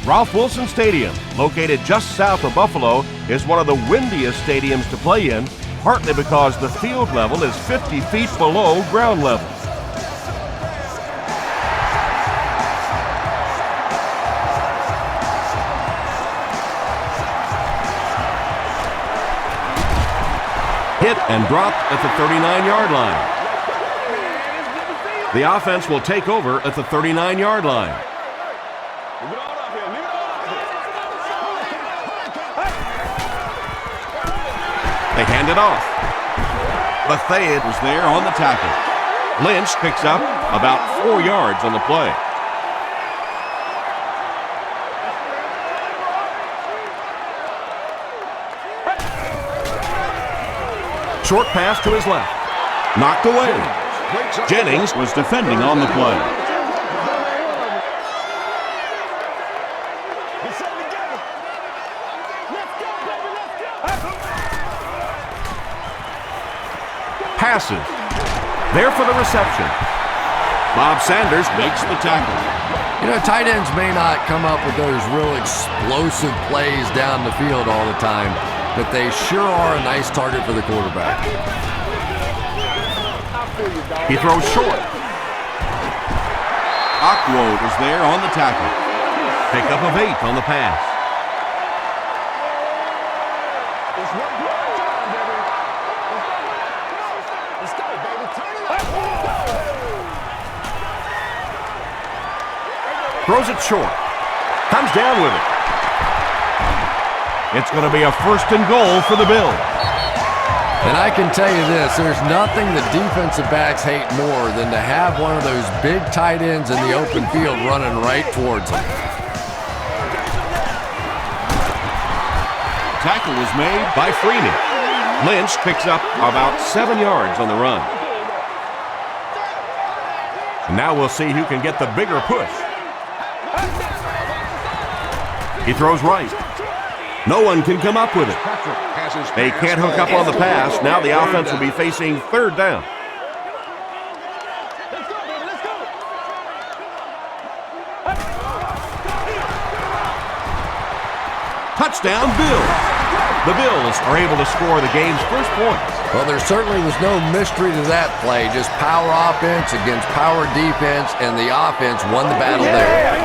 Ralph Wilson Stadium, located just south of Buffalo, is one of the windiest stadiums to play in, partly because the field level is 50 feet below ground level. Hit and dropped at the 39-yard line. The offense will take over at the 39-yard line. They hand it off. Bethea was there on the tackle. Lynch picks up about 4 yards on the play. Short pass to his left. Knocked away. Jennings was defending on the play. Passes. There for the reception. Bob Sanders makes the tackle. You know, tight ends may not come up with those real explosive plays down the field all the time, but they sure are a nice target for the quarterback. He throws short. Aquo is there on the tackle. Pickup of 8 on the pass. Throws it short. Comes down with it. It's going to be a 1st and goal for the Bills. And I can tell you this, there's nothing that defensive backs hate more than to have one of those big tight ends in the open field running right towards them. Tackle was made by Freeman. Lynch picks up about 7 yards on the run. And now we'll see who can get the bigger push. He throws right. No one can come up with it. They can't hook up on the pass. Now the offense will be facing 3rd down. Touchdown, Bills. The Bills are able to score the game's first points. Well, there certainly was no mystery to that play. Just power offense against power defense, and the offense won the battle there.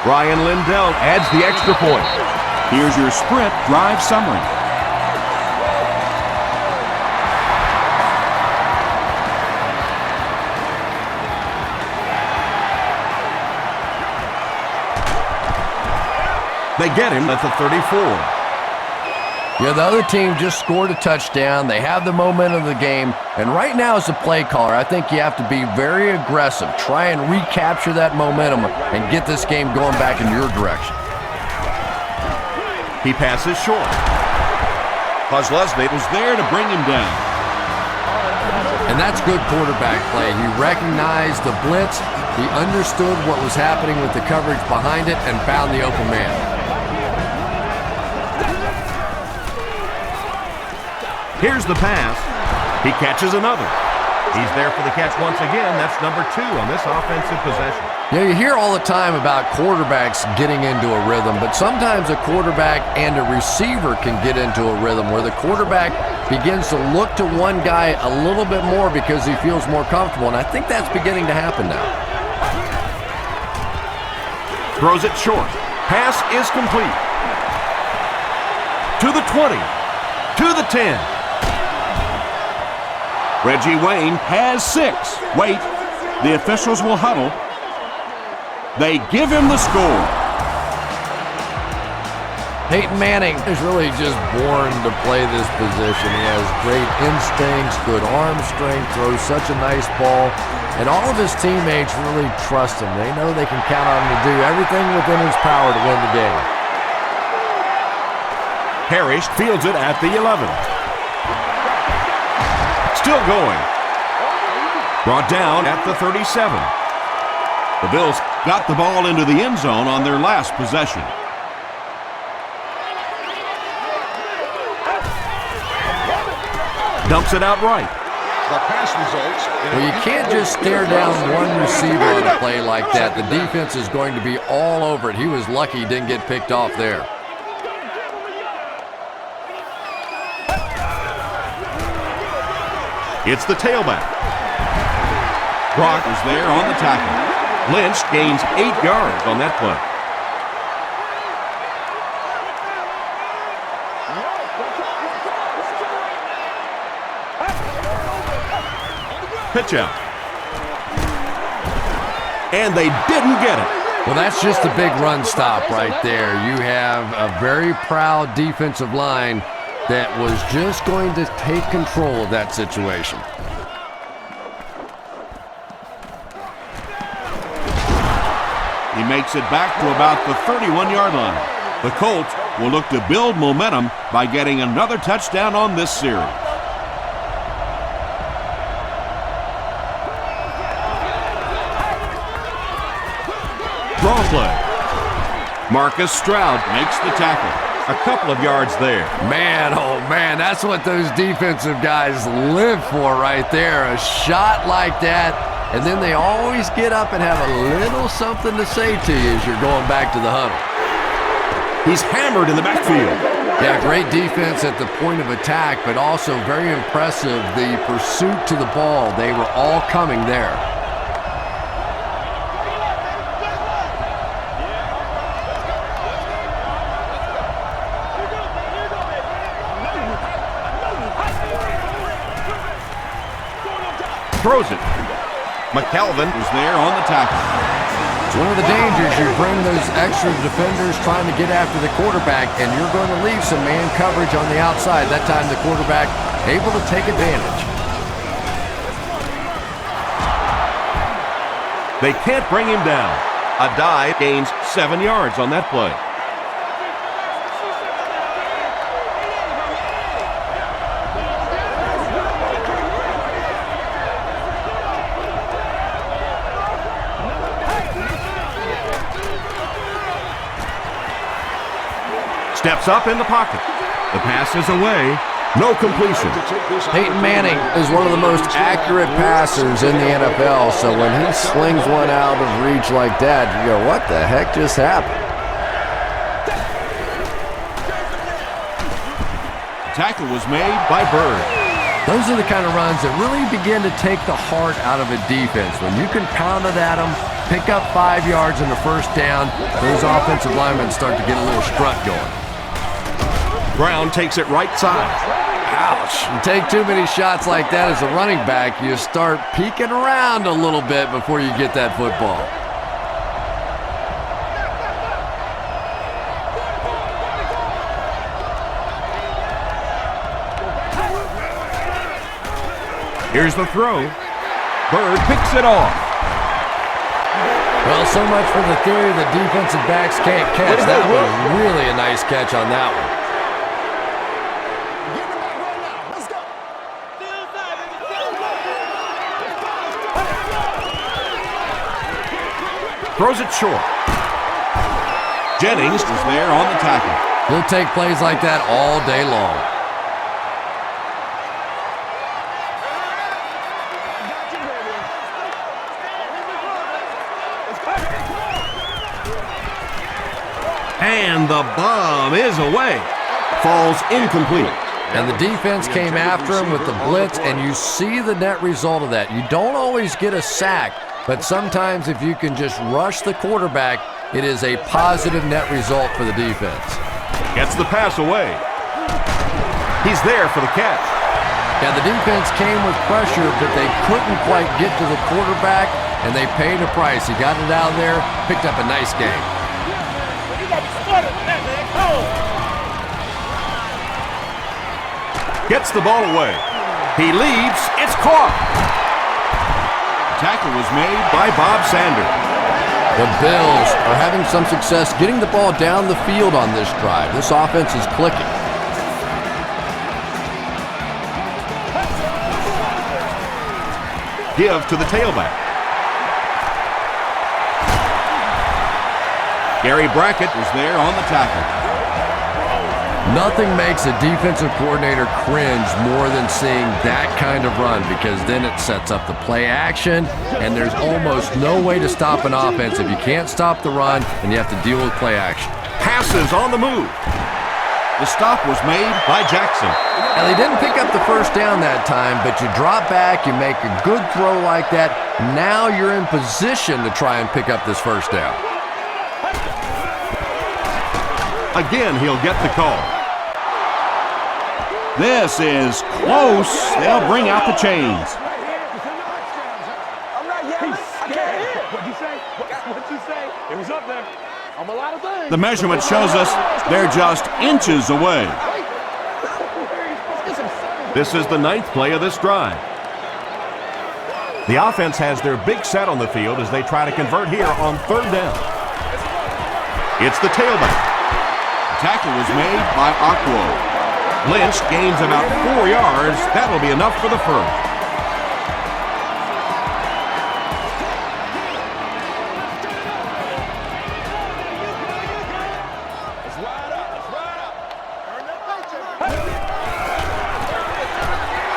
Ryan Lindell adds the extra point. Here's your sprint drive summary. They get him at the 34. Yeah, the other team just scored a touchdown. They have the momentum of the game. And right now as a play caller, I think you have to be very aggressive. Try and recapture that momentum and get this game going back in your direction. He passes short. Kozlesny was there to bring him down. And that's good quarterback play. He recognized the blitz. He understood what was happening with the coverage behind it and found the open man. Here's the pass. He catches another. He's there for the catch once again. That's number 2 on this offensive possession. Yeah, you hear all the time about quarterbacks getting into a rhythm, but sometimes a quarterback and a receiver can get into a rhythm where the quarterback begins to look to one guy a little bit more because he feels more comfortable, and I think that's beginning to happen now. Throws it short. Pass is complete. To the 20. To the 10. Reggie Wayne has 6. Wait, the officials will huddle. They give him the score. Peyton Manning is really just born to play this position. He has great instincts, good arm strength, throws such a nice ball, and all of his teammates really trust him. They know they can count on him to do everything within his power to win the game. Parrish fields it at the 11. Still going. Brought down at the 37. The Bills got the ball into the end zone on their last possession. Dumps it out right. Well, you can't just stare down one receiver on a play like that. The defense is going to be all over it. He was lucky he didn't get picked off there. It's the tailback. Brock is there on the tackle. Lynch gains 8 yards on that play. Pitch out. And they didn't get it. Well, that's just a big run stop right there. You have a very proud defensive line that was just going to take control of that situation. He makes it back to about the 31-yard line. The Colts will look to build momentum by getting another touchdown on this series. Draw play. Marcus Stroud makes the tackle. A couple of yards there. Man, oh man, that's what those defensive guys live for right there. A shot like that, and then they always get up and have a little something to say to you as you're going back to the huddle. He's hammered in the backfield. Yeah, great defense at the point of attack, but also very impressive the pursuit to the ball. They were all coming there. Throws it. McKelvin is there on the tackle. It's one of the dangers. You bring those extra defenders trying to get after the quarterback, and you're going to leave some man coverage on the outside. That time the quarterback able to take advantage. They can't bring him down. A dive gains 7 yards on that play. Steps up in the pocket. The pass is away. No completion. Peyton Manning is one of the most accurate passers in the NFL, so when he slings one out of reach like that, you go, what the heck just happened? The tackle was made by Bird. Those are the kind of runs that really begin to take the heart out of a defense. When you can pound it at them, pick up 5 yards in the first down, those offensive linemen start to get a little strut going. Brown takes it right side. Ouch. You take too many shots like that as a running back, you start peeking around a little bit before you get that football. Here's the throw. Bird picks it off. Well, so much for the theory that defensive backs can't catch. That was really a nice catch on that one. Throws it short. Jennings is there on the tackle. He'll take plays like that all day long. And the bomb is away. Falls incomplete. And the defense came after him with the blitz, and you see the net result of that. You don't always get a sack, but sometimes if you can just rush the quarterback, it is a positive net result for the defense. Gets the pass away. He's there for the catch. Yeah, the defense came with pressure, but they couldn't quite get to the quarterback, and they paid a price. He got it out of there, picked up a nice game. Gets the ball away. He leaps. It's caught. The tackle was made by Bob Sanders. The Bills are having some success getting the ball down the field on this drive. This offense is clicking. Give to the tailback. Gary Brackett was there on the tackle. Nothing makes a defensive coordinator cringe more than seeing that kind of run, because then it sets up the play action, and there's almost no way to stop an offense if you can't stop the run and you have to deal with play action. Passes on the move. The stop was made by Jackson. And they didn't pick up the first down that time, but you drop back, you make a good throw like that. Now you're in position to try and pick up this first down. Again, he'll get the call. This is close. They'll bring out the chains. I'm not yelling. I can't hear. What'd you say? What'd you say? It was up there. I'm a lot of things. The measurement shows us they're just inches away. This is the 9th play of this drive. The offense has their big set on the field as they try to convert here on 3rd down. It's the tailback. The tackle was made by Aquo. Lynch gains about 4 yards. That'll be enough for the first.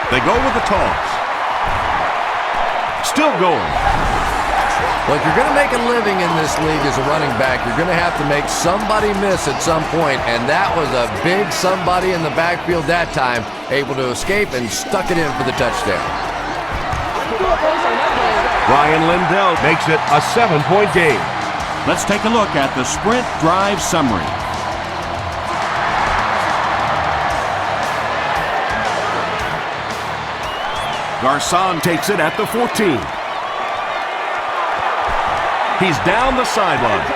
They go with the toss. Still going. Well, if you're going to make a living in this league as a running back, you're going to have to make somebody miss at some point, and that was a big somebody in the backfield that time, able to escape and stuck it in for the touchdown. Ryan Lindell makes it a 7-point game. Let's take a look at the sprint drive summary. Garcon takes it at the 14. He's down the sideline.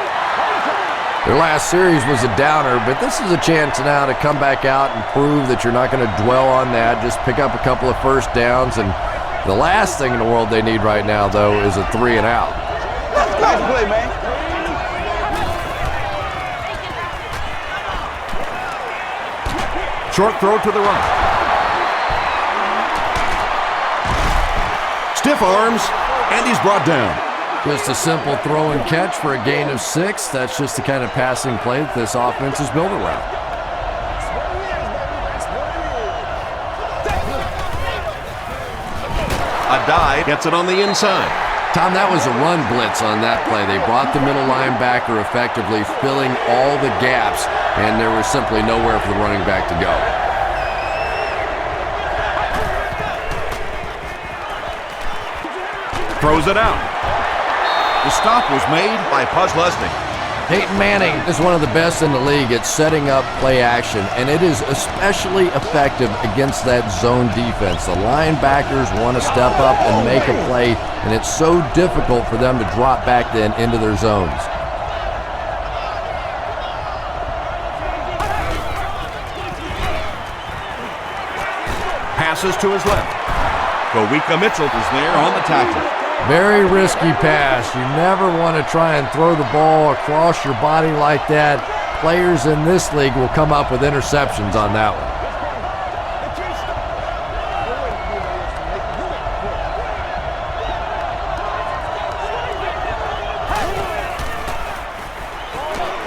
Their last series was a downer, but this is a chance now to come back out and prove that you're not going to dwell on that. Just pick up a couple of first downs, and the last thing in the world they need right now, though, is a 3 and out. Nice play, man. Short throw to the right. Stiff arms, and he's brought down. Just a simple throw and catch for a gain of 6. That's just the kind of passing play that this offense is built around. A dive gets it on the inside. Tom, that was a run blitz on that play. They brought the middle linebacker effectively, filling all the gaps, and there was simply nowhere for the running back to go. Throws it out. The stop was made by Puz Leslie. Peyton Manning is one of the best in the league at setting up play action, and it is especially effective against that zone defense. The linebackers want to step up and make a play, and it's so difficult for them to drop back then into their zones. Passes to his left. Kowika Mitchell is there on the tackle. Very risky pass. You never want to try and throw the ball across your body like that. Players in this league will come up with interceptions on that one.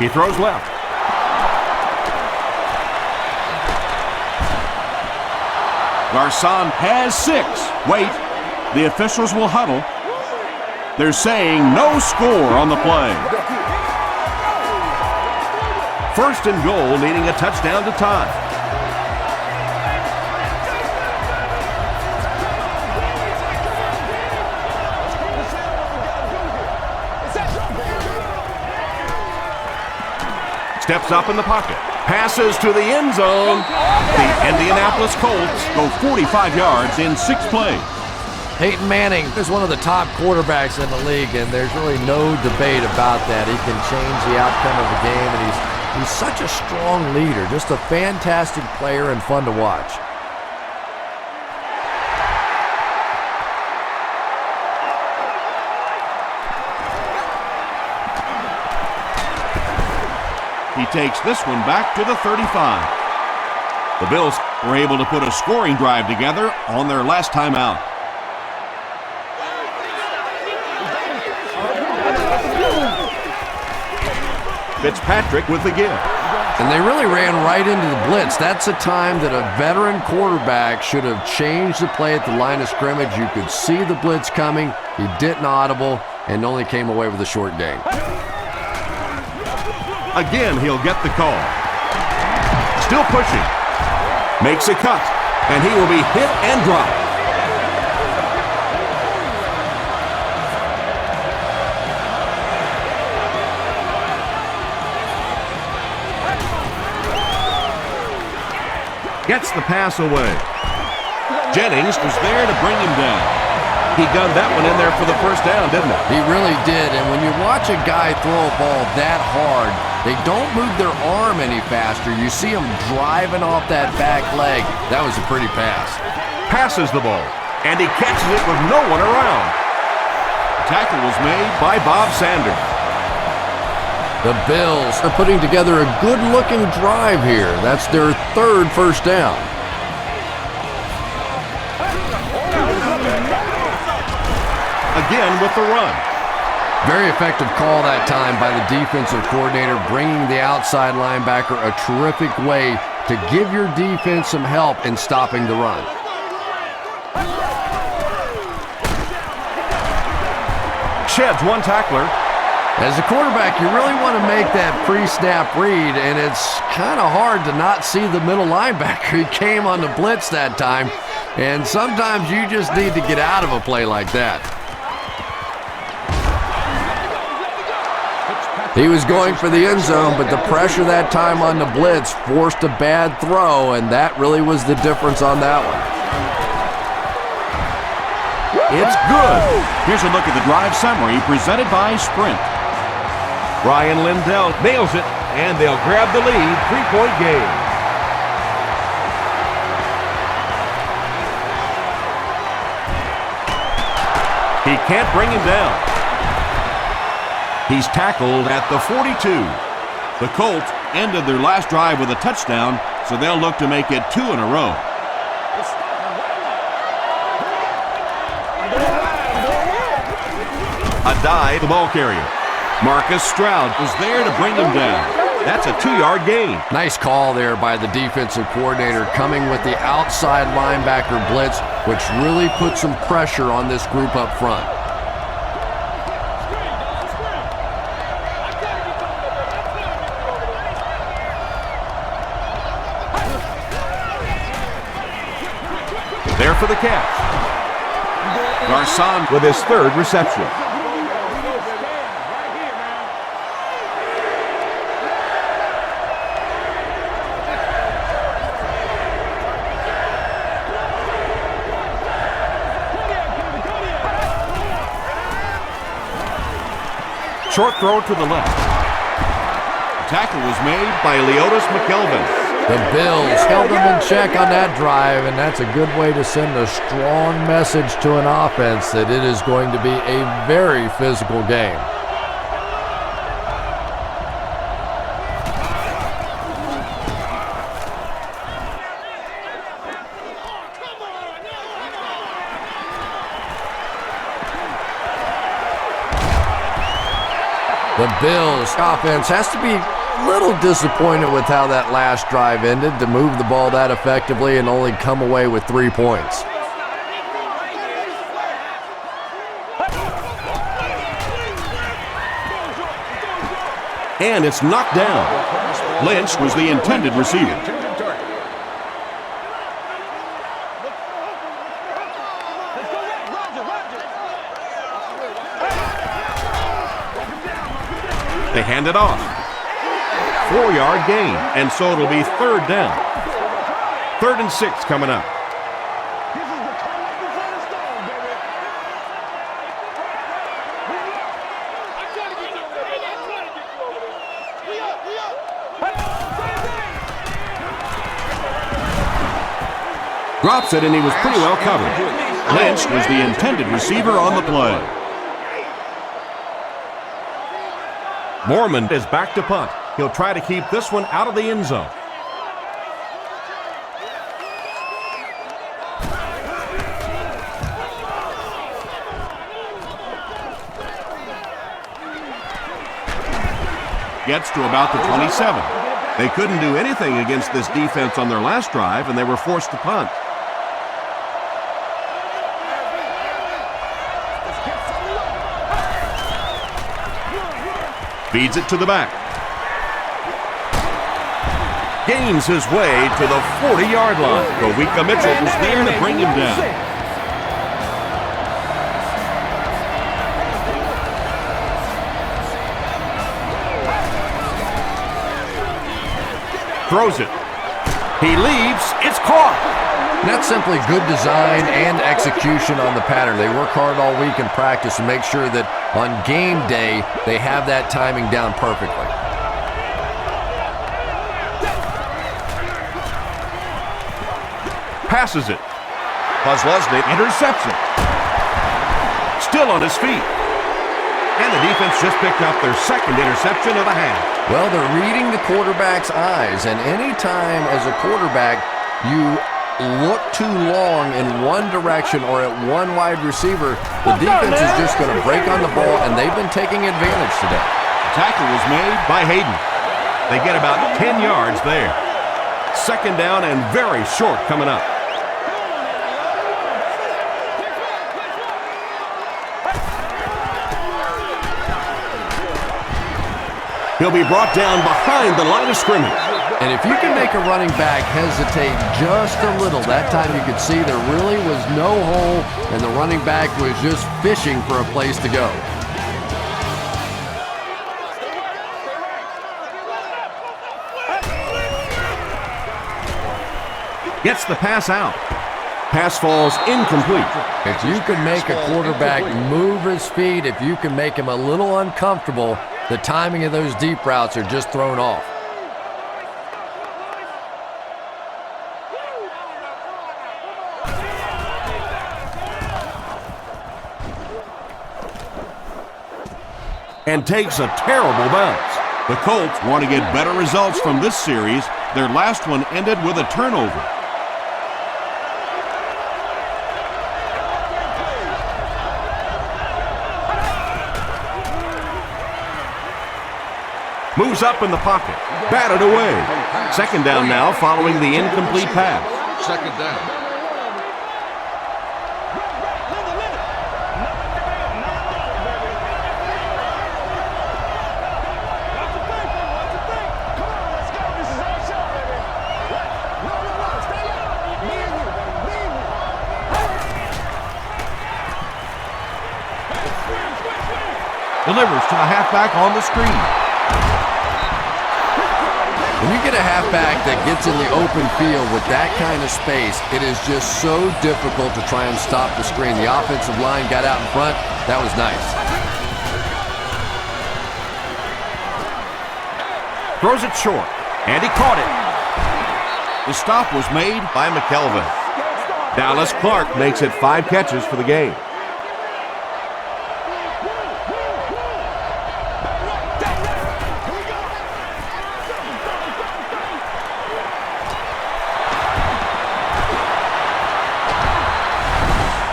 He throws left. Garcon has 6. Wait, the officials will huddle. They're saying no score on the play. 1st and goal, needing a touchdown to tie. Steps up in the pocket. Passes to the end zone. The Indianapolis Colts go 45 yards in 6 plays. Peyton Manning is one of the top quarterbacks in the league, and there's really no debate about that. He can change the outcome of the game, and he's such a strong leader, just a fantastic player and fun to watch. He takes this one back to the 35. The Bills were able to put a scoring drive together on their last time out. Fitzpatrick with the give. And they really ran right into the blitz. That's a time that a veteran quarterback should have changed the play at the line of scrimmage. You could see the blitz coming. He didn't audible and only came away with a short gain. Again, he'll get the call. Still pushing. Makes a cut. And he will be hit and dropped. Gets the pass away. Jennings was there to bring him down. He gunned that one in there for the first down, didn't he? He really did, and when you watch a guy throw a ball that hard, they don't move their arm any faster. You see him driving off that back leg. That was a pretty pass. Passes the ball, and he catches it with no one around. Tackle was made by Bob Sanders. The Bills are putting together a good-looking drive here. That's their third first down. Again with the run. Very effective call that time by the defensive coordinator, bringing the outside linebacker a terrific way to give your defense some help in stopping the run. Sheds one tackler. As a quarterback, you really want to make that pre-snap read, and it's kind of hard to not see the middle linebacker. He came on the blitz that time, and sometimes you just need to get out of a play like that. He was going for the end zone, but the pressure that time on the blitz forced a bad throw, and that really was the difference on that one. It's good. Here's a look at the drive summary presented by Sprint. Ryan Lindell nails it, and they'll grab the lead, 3-point game. He can't bring him down. He's tackled at the 42. The Colts ended their last drive with a touchdown, so they'll look to make it 2 in a row. A dive, the ball carrier. Marcus Stroud was there to bring him down. That's a 2-yard gain. Nice call there by the defensive coordinator, coming with the outside linebacker blitz, which really put some pressure on this group up front. There for the catch. Garcon with his third reception. Short throw to the left. The tackle was made by Leotis McKelvin. The Bills held them in check on that drive, and that's a good way to send a strong message to an offense that it is going to be a very physical game. The Bills offense has to be a little disappointed with how that last drive ended, to move the ball that effectively and only come away with 3 points. And it's knocked down. Lynch was the intended receiver. They hand it off. 4-yard gain, and so it'll be 3rd down. 3rd and 6 coming up. Drops it, and he was pretty well covered. Lynch was the intended receiver on the play. Mormon is back to punt. He'll try to keep this one out of the end zone. Gets to about the 27. They couldn't do anything against this defense on their last drive, and they were forced to punt. Feeds it to the back. Gains his way to the 40-yard line. Kowika Mitchell was there to bring him down. Throws it. He leaps. It's caught. And that's simply good design and execution on the pattern. They work hard all week in practice to make sure that on game day they have that timing down perfectly. Passes it. Kozlowski intercepts it. Still on his feet. And the defense just picked up their second interception of the half. Well, they're reading the quarterback's eyes, and any time as a quarterback you look too long in one direction or at one wide receiver, the defense is just going to break on the ball, and they've been taking advantage today. The tackle was made by Hayden. They get about 10 yards there. Second down and very short coming up. He'll be brought down behind the line of scrimmage. And if you can make a running back hesitate just a little, that time you could see there really was no hole, and the running back was just fishing for a place to go. Gets the pass out. Pass falls incomplete. If you can make a quarterback move his feet, if you can make him a little uncomfortable, the timing of those deep routes are just thrown off. And takes a terrible bounce. The Colts want to get better results from this series. Their last one ended with a turnover. Moves up in the pocket. Batted away. Second down now following the incomplete pass. Second down. Delivers to the halfback on the screen. When you get a halfback that gets in the open field with that kind of space, it is just so difficult to try and stop the screen. The offensive line got out in front. That was nice. Throws it short, and he caught it. The stop was made by McKelvin. Dallas Clark makes it 5 catches for the game.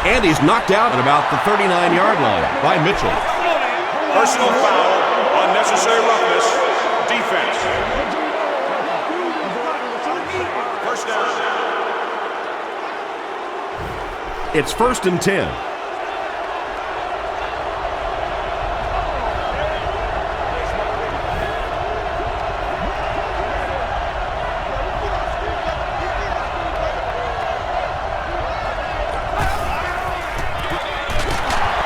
And he's knocked out at about the 39-yard line by Mitchell. Personal foul, unnecessary roughness, defense. First down. It's 1st and 10.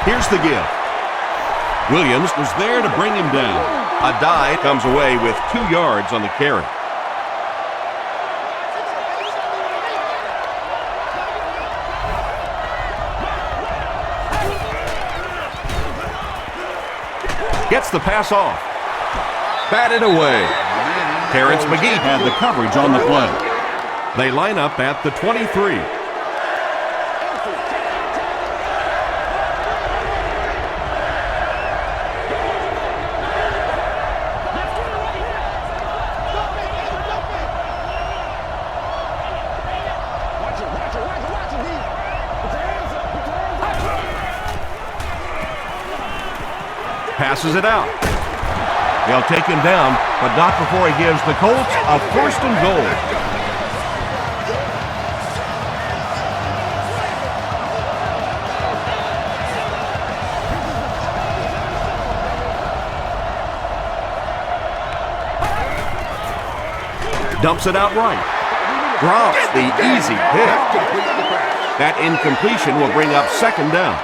Here's the give. Williams was there to bring him down. Adai comes away with 2 yards on the carry. Gets the pass off. Batted away. Terrence McGee had the coverage on the play. They line up at the 23. Passes it out. They'll take him down, but not before he gives the Colts a 1st and goal. Dumps it out right. Drops the easy pick. That incompletion will bring up 2nd down.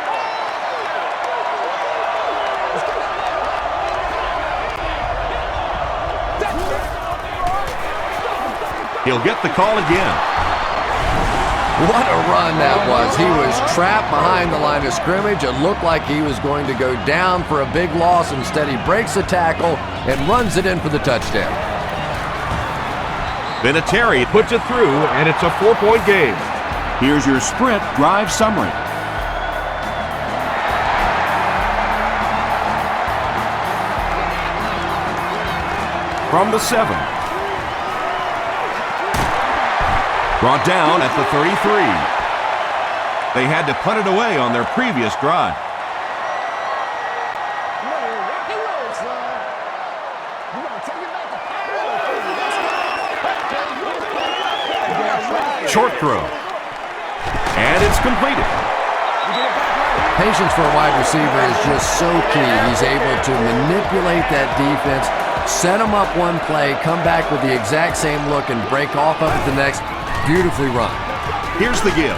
He'll get the call again. What a run that was. He was trapped behind the line of scrimmage. It looked like he was going to go down for a big loss. Instead, he breaks the tackle and runs it in for the touchdown. Vinatieri puts it through, and it's a 4-point game. Here's your sprint drive summary. From the 7. Brought down at the 33. They had to punt it away on their previous drive. Short throw. And it's completed. Patience for a wide receiver is just so key. He's able to manipulate that defense, set them up one play, come back with the exact same look, and break off of it the next. Beautifully run. Here's the give.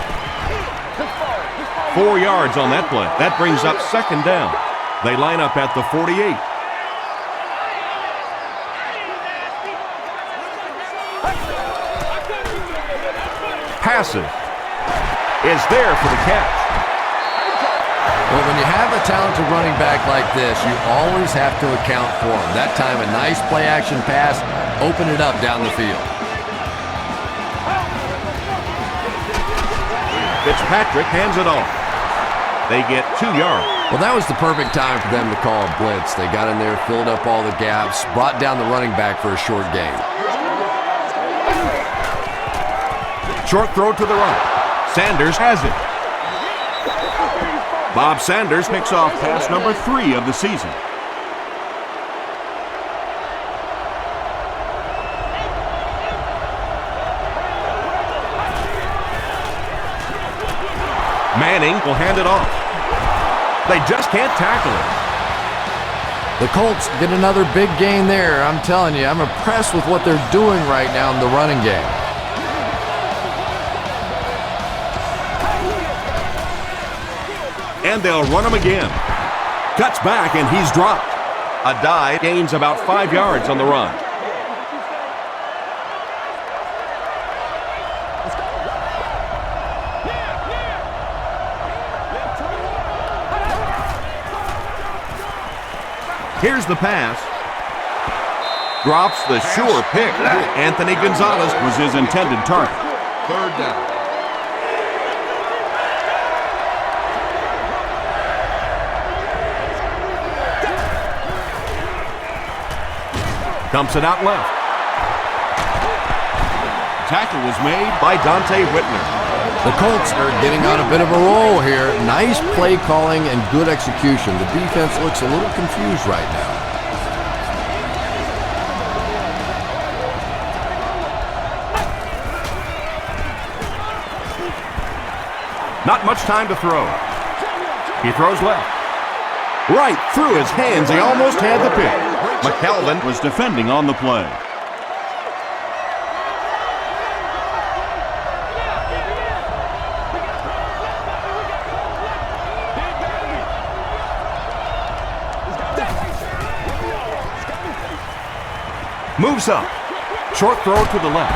4 yards on that play. That brings up 2nd down. They line up at the 48. Passive is there for the catch. Well, when you have a talented running back like this, you always have to account for him. That time, a nice play-action pass, open it up down the field. Fitzpatrick hands it off. They get 2 yards. Well, that was the perfect time for them to call a blitz. They got in there, filled up all the gaps, brought down the running back for a short gain. Short throw to the right. Sanders has it. Bob Sanders picks off pass number 3 of the season. Manning will hand it off. They just can't tackle it. The Colts get another big gain there. I'm telling you, I'm impressed with what they're doing right now in the running game. And they'll run him again. Cuts back and he's dropped. A dive gains about 5 yards on the run. Here's the pass. Drops the sure pick. Anthony Gonzalez was his intended target. 3rd down. Dumps it out left. Tackle was made by Dante Whitner. The Colts are getting on a bit of a roll here. Nice play calling and good execution. The defense looks a little confused right now. Not much time to throw. He throws left. Right through his hands. He almost had the pick. McKelvin was defending on the play. Moves up. Short throw to the left.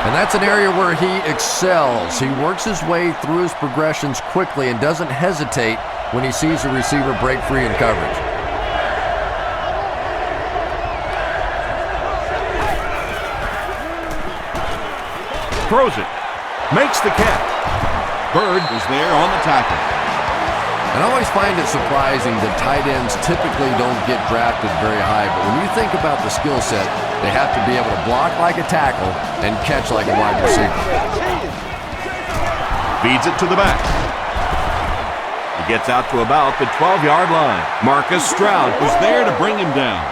And that's an area where he excels. He works his way through his progressions quickly and doesn't hesitate when he sees a receiver break free in coverage. Throws it. Makes the catch. Bird is there on the tackle. And I always find it surprising that tight ends typically don't get drafted very high, but when you think about the skill set, they have to be able to block like a tackle and catch like a wide receiver. Feeds it to the back. He gets out to about the 12-yard line. Marcus Stroud was there to bring him down.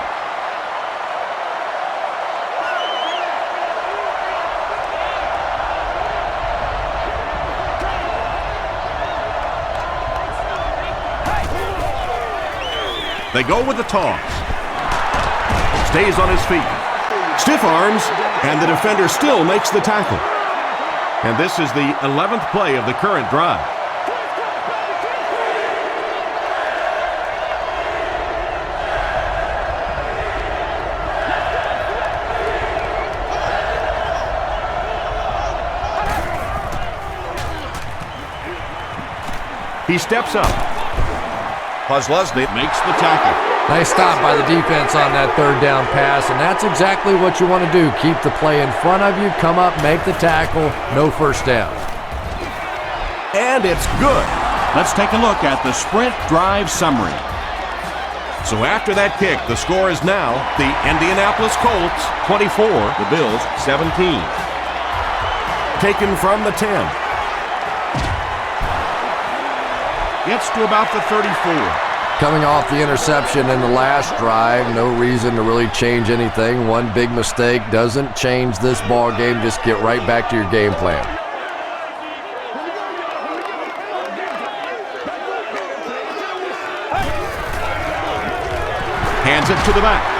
They go with the toss. Stays on his feet. Stiff arms, and the defender still makes the tackle. And this is the 11th play of the current drive. He steps up. Posluszny makes the tackle. Nice stop by the defense on that third down pass, and that's exactly what you want to do. Keep the play in front of you, come up, make the tackle, no first down. And it's good. Let's take a look at the sprint drive summary. So after that kick, the score is now the Indianapolis Colts 24, the Bills 17. Taken from the 10. Gets to about the 34. Coming off the interception in the last drive, no reason to really change anything. One big mistake doesn't change this ball game. Just get right back to your game plan. Hands it to the back.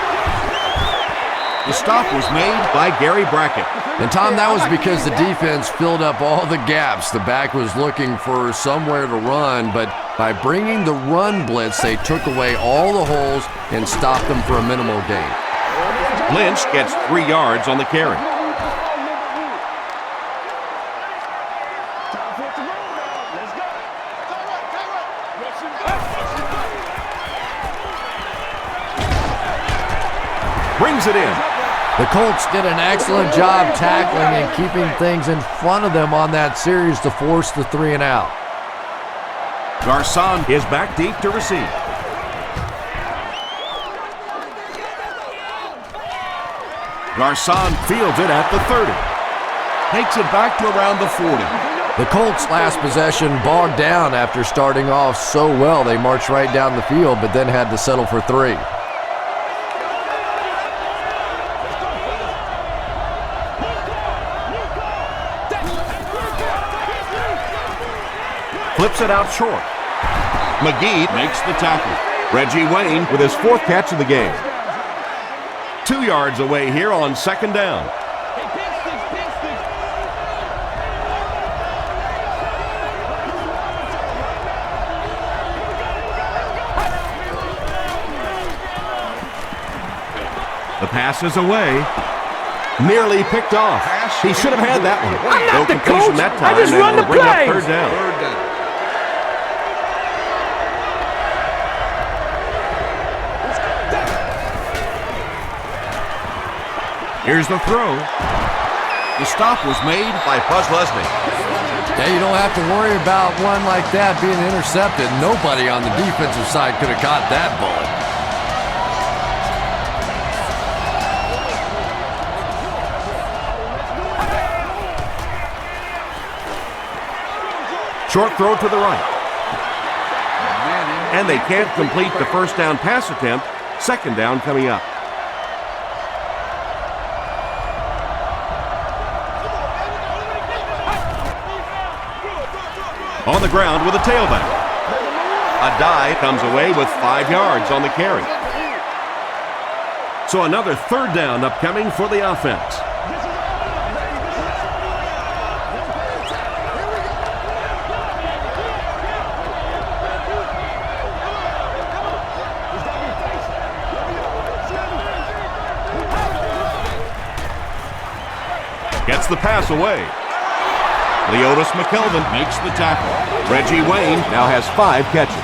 The stop was made by Gary Brackett. And Tom, that was because the defense filled up all the gaps. The back was looking for somewhere to run, but by bringing the run blitz, they took away all the holes and stopped them for a minimal gain. Lynch gets 3 yards on the carry. Brings it in. The Colts did an excellent job tackling and keeping things in front of them on that series to force the 3 and out. Garcon is back deep to receive. Garcon fields it at the 30. Takes it back to around the 40. The Colts' last possession bogged down after starting off so well. They marched right down the field, but then had to settle for 3. Flips it out short. McGee makes the tackle. Reggie Wayne with his 4th catch of the game. 2 yards away here on second down. The pass is away. Nearly picked off. He should have had that one. I'm not the completion coach. that time. I just run the Bring up plays. third down. Here's the throw. The stop was made by Posluszny. Yeah, you don't have to worry about one like that being intercepted. Nobody on the defensive side could have caught that bullet. Short throw to the right. And they can't complete the first down pass attempt. Second down coming up. On the ground with a tailback. A dive comes away with 5 yards on the carry. So another third down upcoming for the offense. Gets the pass away. Leotis McKelvin makes the tackle. Reggie Wayne now has 5 catches.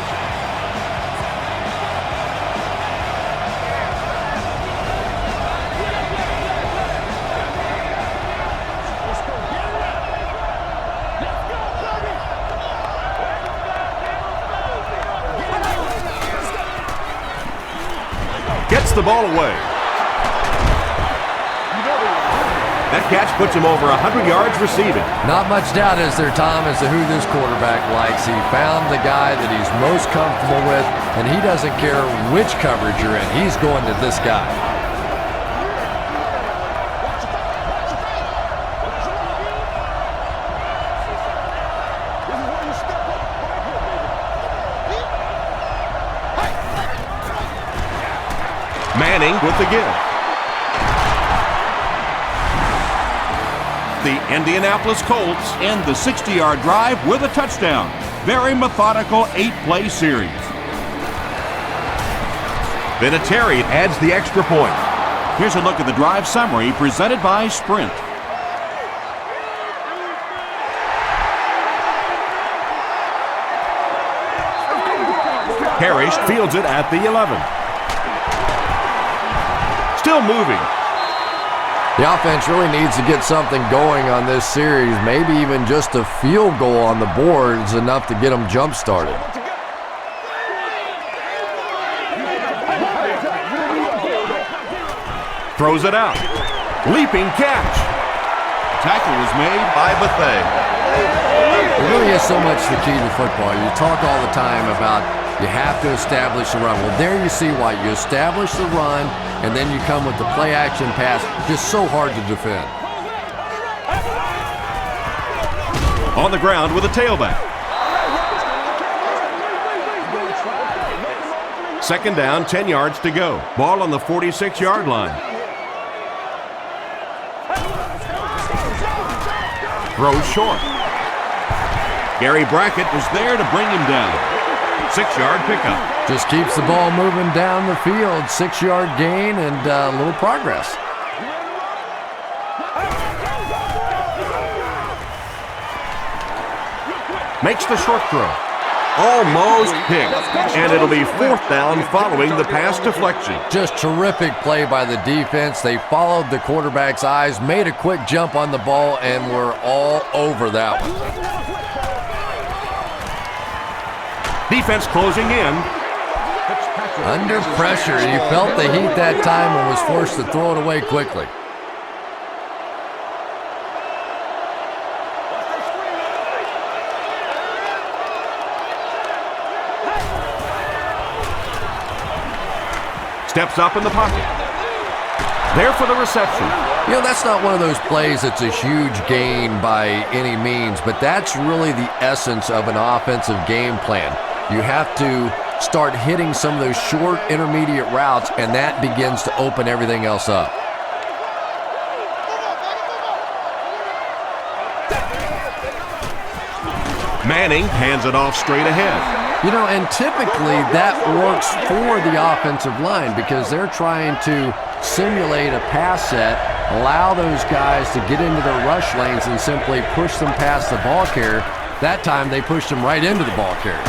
Gets the ball away. That catch puts him over 100 yards receiving. Not much doubt is there, Tom, as to who this quarterback likes. He found the guy that he's most comfortable with, and he doesn't care which coverage you're in. He's going to this guy. Manning with the give. The Indianapolis Colts end the 60-yard drive with a touchdown. Very methodical 8-play series. Vinatieri adds the extra point. Here's a look at the drive summary presented by Sprint. Parrish fields it at the 11. Still moving. The offense really needs to get something going on this series. Maybe even just a field goal on the board is enough to get them jump-started. Throws it out. Leaping catch. Tackle was made by Bethea. It really is so much the key to football. You talk all the time about you have to establish the run. Well, there you see why. You establish the run, and then you come with the play-action pass. Just so hard to defend. On the ground with a tailback. Second down, 10 yards to go. Ball on the 46-yard line. Throws short. Gary Brackett was there to bring him down. 6-yard pickup. Just keeps the ball moving down the field. 6-yard gain and a little progress. Makes the short throw. Almost picked. And it'll be 4th down following the pass deflection. Just terrific play by the defense. They followed the quarterback's eyes, made a quick jump on the ball, and were all over that one. Defense closing in. Under pressure. He felt the heat that time and was forced to throw it away quickly. Steps up in the pocket. There for the reception. You know, that's not one of those plays that's a huge gain by any means, but that's really the essence of an offensive game plan. You have to start hitting some of those short intermediate routes, and that begins to open everything else up. Manning hands it off straight ahead. You know, and typically that works for the offensive line because they're trying to simulate a pass set, allow those guys to get into their rush lanes and simply push them past the ball carrier. That time they pushed them right into the ball carrier.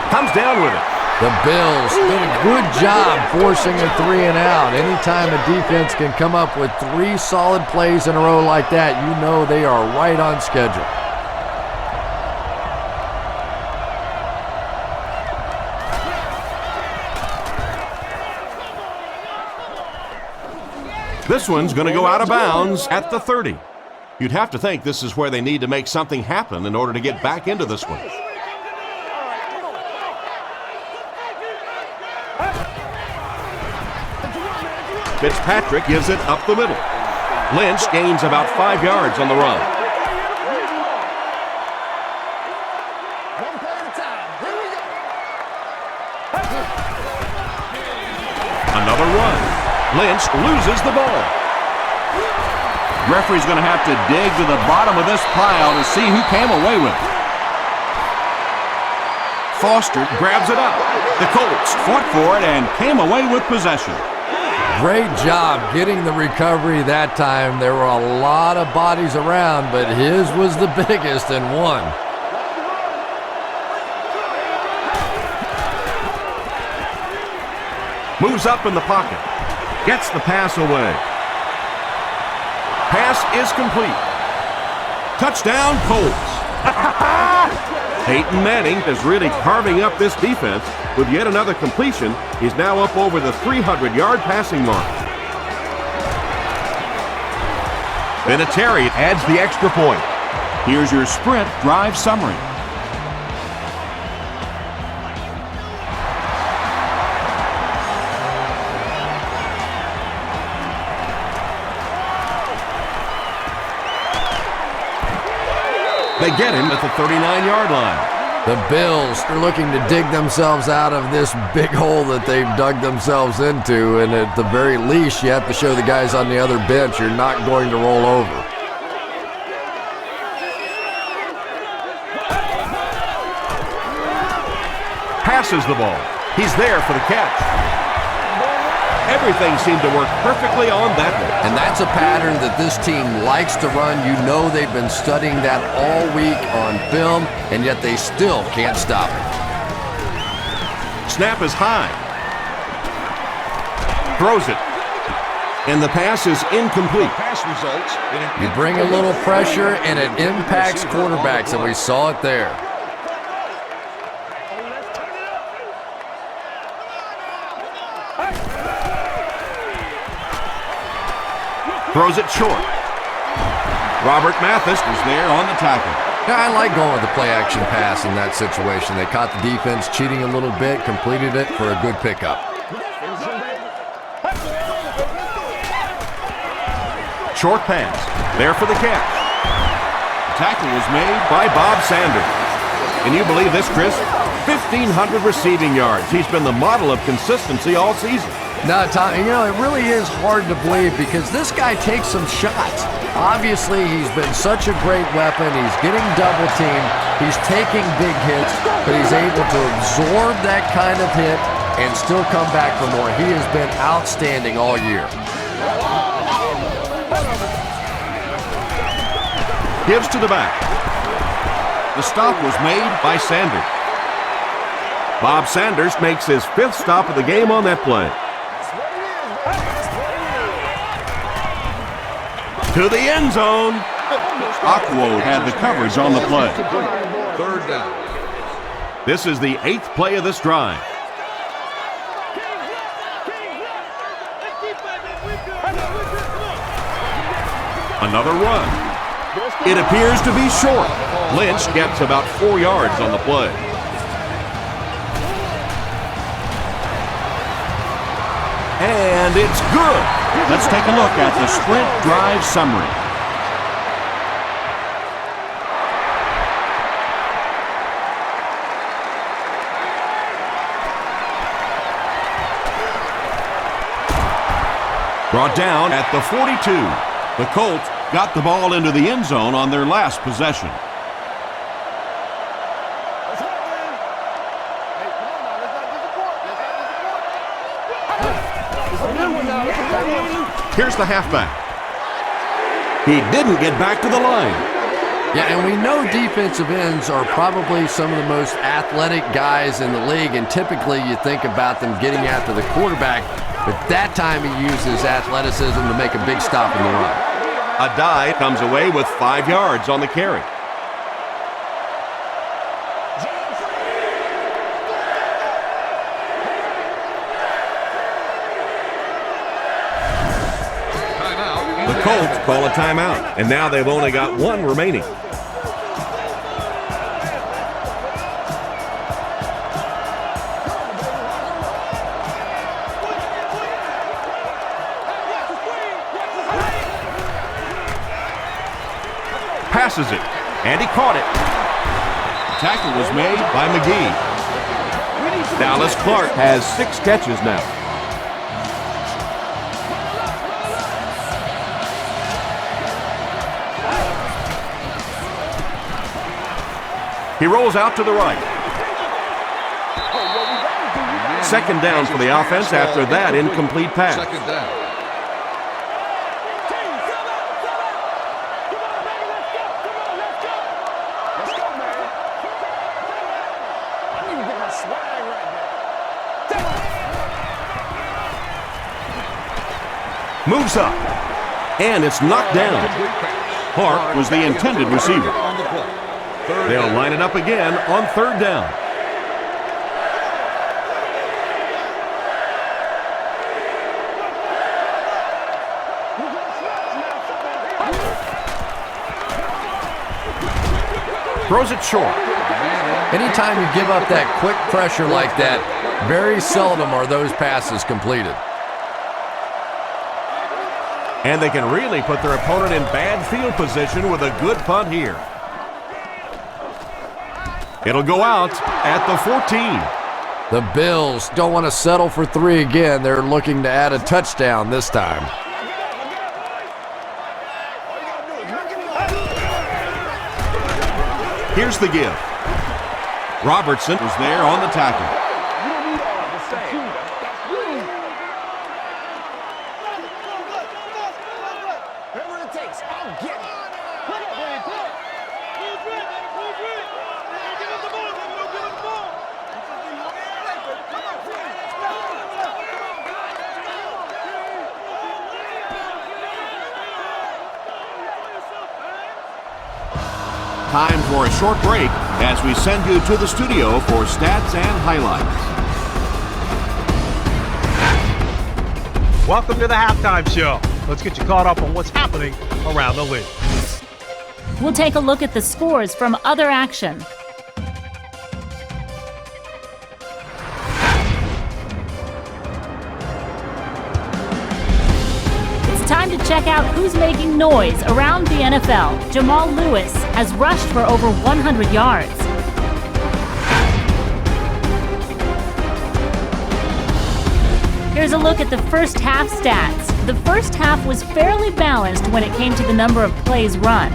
Comes down with it. The Bills did a good job forcing a 3 and out. Anytime a defense can come up with 3 solid plays in a row like that, you know they are right on schedule. This one's going to go out of bounds at the 30. You'd have to think this is where they need to make something happen in order to get back into this one. Fitzpatrick gives it up the middle. Lynch gains about 5 yards on the run. Another run. Lynch loses the ball. Referee's going to have to dig to the bottom of this pile to see who came away with it. Foster grabs it up. The Colts fought for it and came away with possession. Great job getting the recovery that time. There were a lot of bodies around, but his was the biggest and won. Moves up in the pocket. Gets the pass away. Pass is complete. Touchdown, Colts. Peyton Manning is really carving up this defense with yet another completion. He's now up over the 300-yard passing mark. Vinatieri adds the extra point. Here's your sprint drive summary. They get him at the 39-yard line. The Bills are looking to dig themselves out of this big hole that they've dug themselves into, and at the very least, you have to show the guys on the other bench you're not going to roll over. Passes the ball. He's there for the catch. Everything seemed to work perfectly on that one. And that's a pattern that this team likes to run. You know they've been studying that all week on film, and yet they still can't stop it. Snap is high. Throws it. And the pass is incomplete. Pass results. You bring a little pressure, and it impacts quarterbacks, and we saw it there. Throws it short. Robert Mathis was there on the tackle. Now, I like going with the play-action pass in that situation. They caught the defense cheating a little bit, completed it for a good pickup. Short pass. There for the catch. The tackle was made by Bob Sanders. Can you believe this, Chris? 1,500 receiving yards. He's been the model of consistency all season. No, Tom, you know, it really is hard to believe because this guy takes some shots. Obviously, he's been such a great weapon. He's getting double teamed. He's taking big hits, but he's able to absorb that kind of hit and still come back for more. He has been outstanding all year. Gives to the back. The stop was made by Sanders. Bob Sanders makes his 5th stop of the game on that play. To the end zone. Aquo had the coverage on the play. Third down. This is the 8th play of this drive. Another run. It appears to be short. Lynch gets about 4 yards on the play. And it's good. Let's take a look at the sprint drive summary. Brought down at the 42. The Colts got the ball into the end zone on their last possession. Here's the halfback. He didn't get back to the line. Yeah, and we know defensive ends are probably some of the most athletic guys in the league, and typically you think about them getting after the quarterback, but that time he uses athleticism to make a big stop in the run. Adai comes away with 5 yards on the carry. The Colts call a timeout, and now they've only got 1 remaining. Passes it, and he caught it. The tackle was made by McGee. Dallas Clark has 6 catches now. He rolls out to the right. 2nd down for the offense after that incomplete pass. 2nd down. Moves up, and it's knocked down. Clark was the intended receiver. On the play. They'll line it up again on 3rd down. Throws it short. Anytime you give up that quick pressure like that, very seldom are those passes completed. And they can really put their opponent in bad field position with a good punt here. It'll go out at the 14. The Bills don't want to settle for 3 again. They're looking to add a touchdown this time. Here's the give. Robertson Was there on the tackle. Time for a short break as we send you to the studio for stats and highlights. Welcome to the halftime show. Let's get you caught up on what's happening around the league. We'll take a look at the scores from other action. It's time to check out who's making noise around the NFL. Jamal Lewis has rushed for over 100 yards. Here's a look at the first half stats. The first half was fairly balanced when it came to the number of plays run.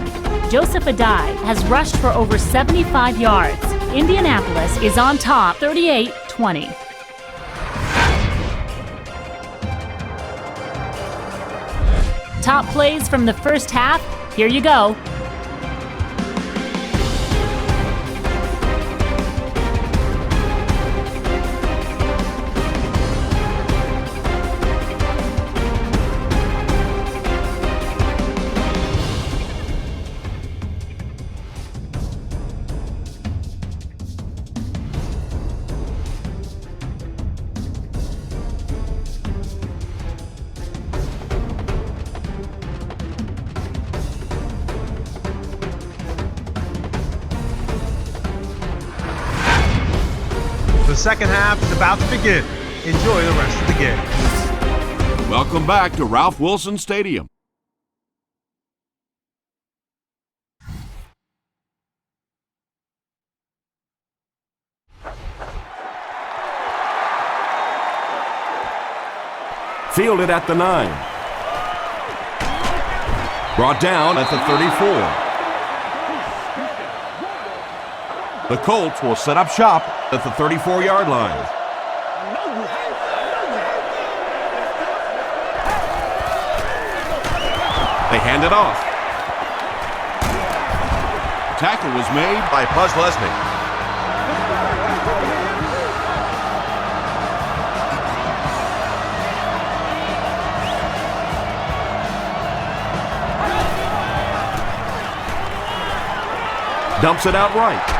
Joseph Adai has rushed for over 75 yards. Indianapolis is on top, 38-20. Top plays from the first half, here you go. The second half is about to begin. Enjoy the rest of the game. Welcome back to Ralph Wilson Stadium. fielded at the 9. Brought down at the 34. The Colts will set up shop at the 34-yard line. They hand it off. Tackle was made By Buzz Leslie. Dumps it out right.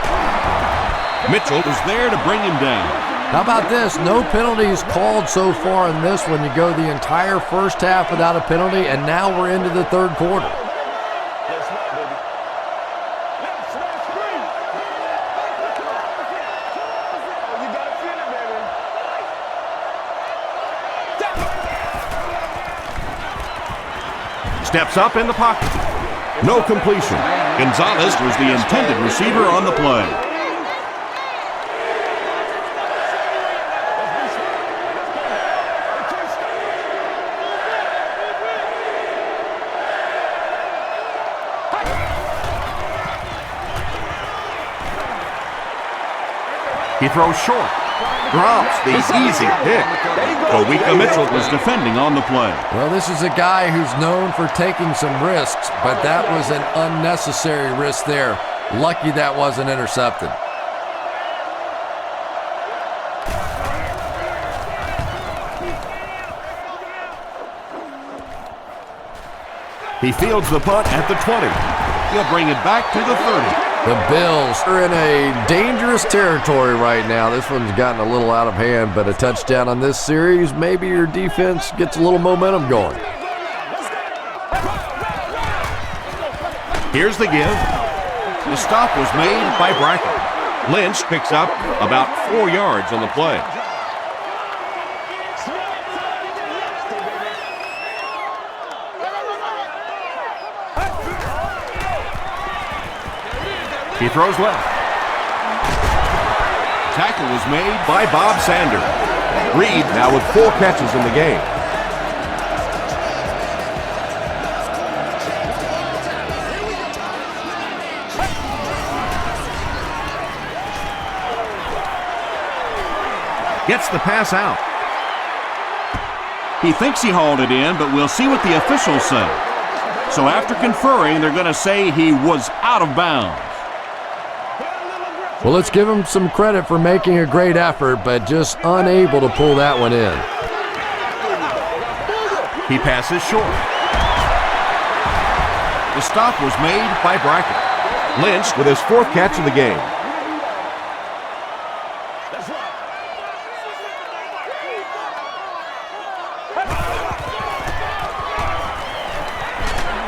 Mitchell was there to bring him down. How about this? No penalties called so far in this one. You go the entire first half without a penalty, and now we're into the third quarter. Steps up in the pocket. No completion. Gonzalez was the intended receiver on the play. He throws short. Drops the easy pick. Kawika Mitchell was defending on the play. Well, this is a guy who's known for taking some risks, but that was an unnecessary risk there. Lucky that wasn't intercepted. He fields the punt at the 20. He'll bring it back to the 30. The Bills are in a dangerous territory right now. This one's gotten a little out of hand, but a touchdown on this series, maybe your defense gets a little momentum going. Here's the give. The stop was made by Brackett. Lynch picks up about 4 yards on the play. He throws left. Tackle was made by Bob Sanders. Reed now with 4 catches in the game. Gets the pass out. He thinks he hauled it in, but we'll see what the officials say. So after conferring, they're going to say he was out of bounds. Well, let's give him some credit for making a great effort, but just unable to pull that one in. He passes short. The stop was made by Brackett. Lynch with his 4th catch of the game.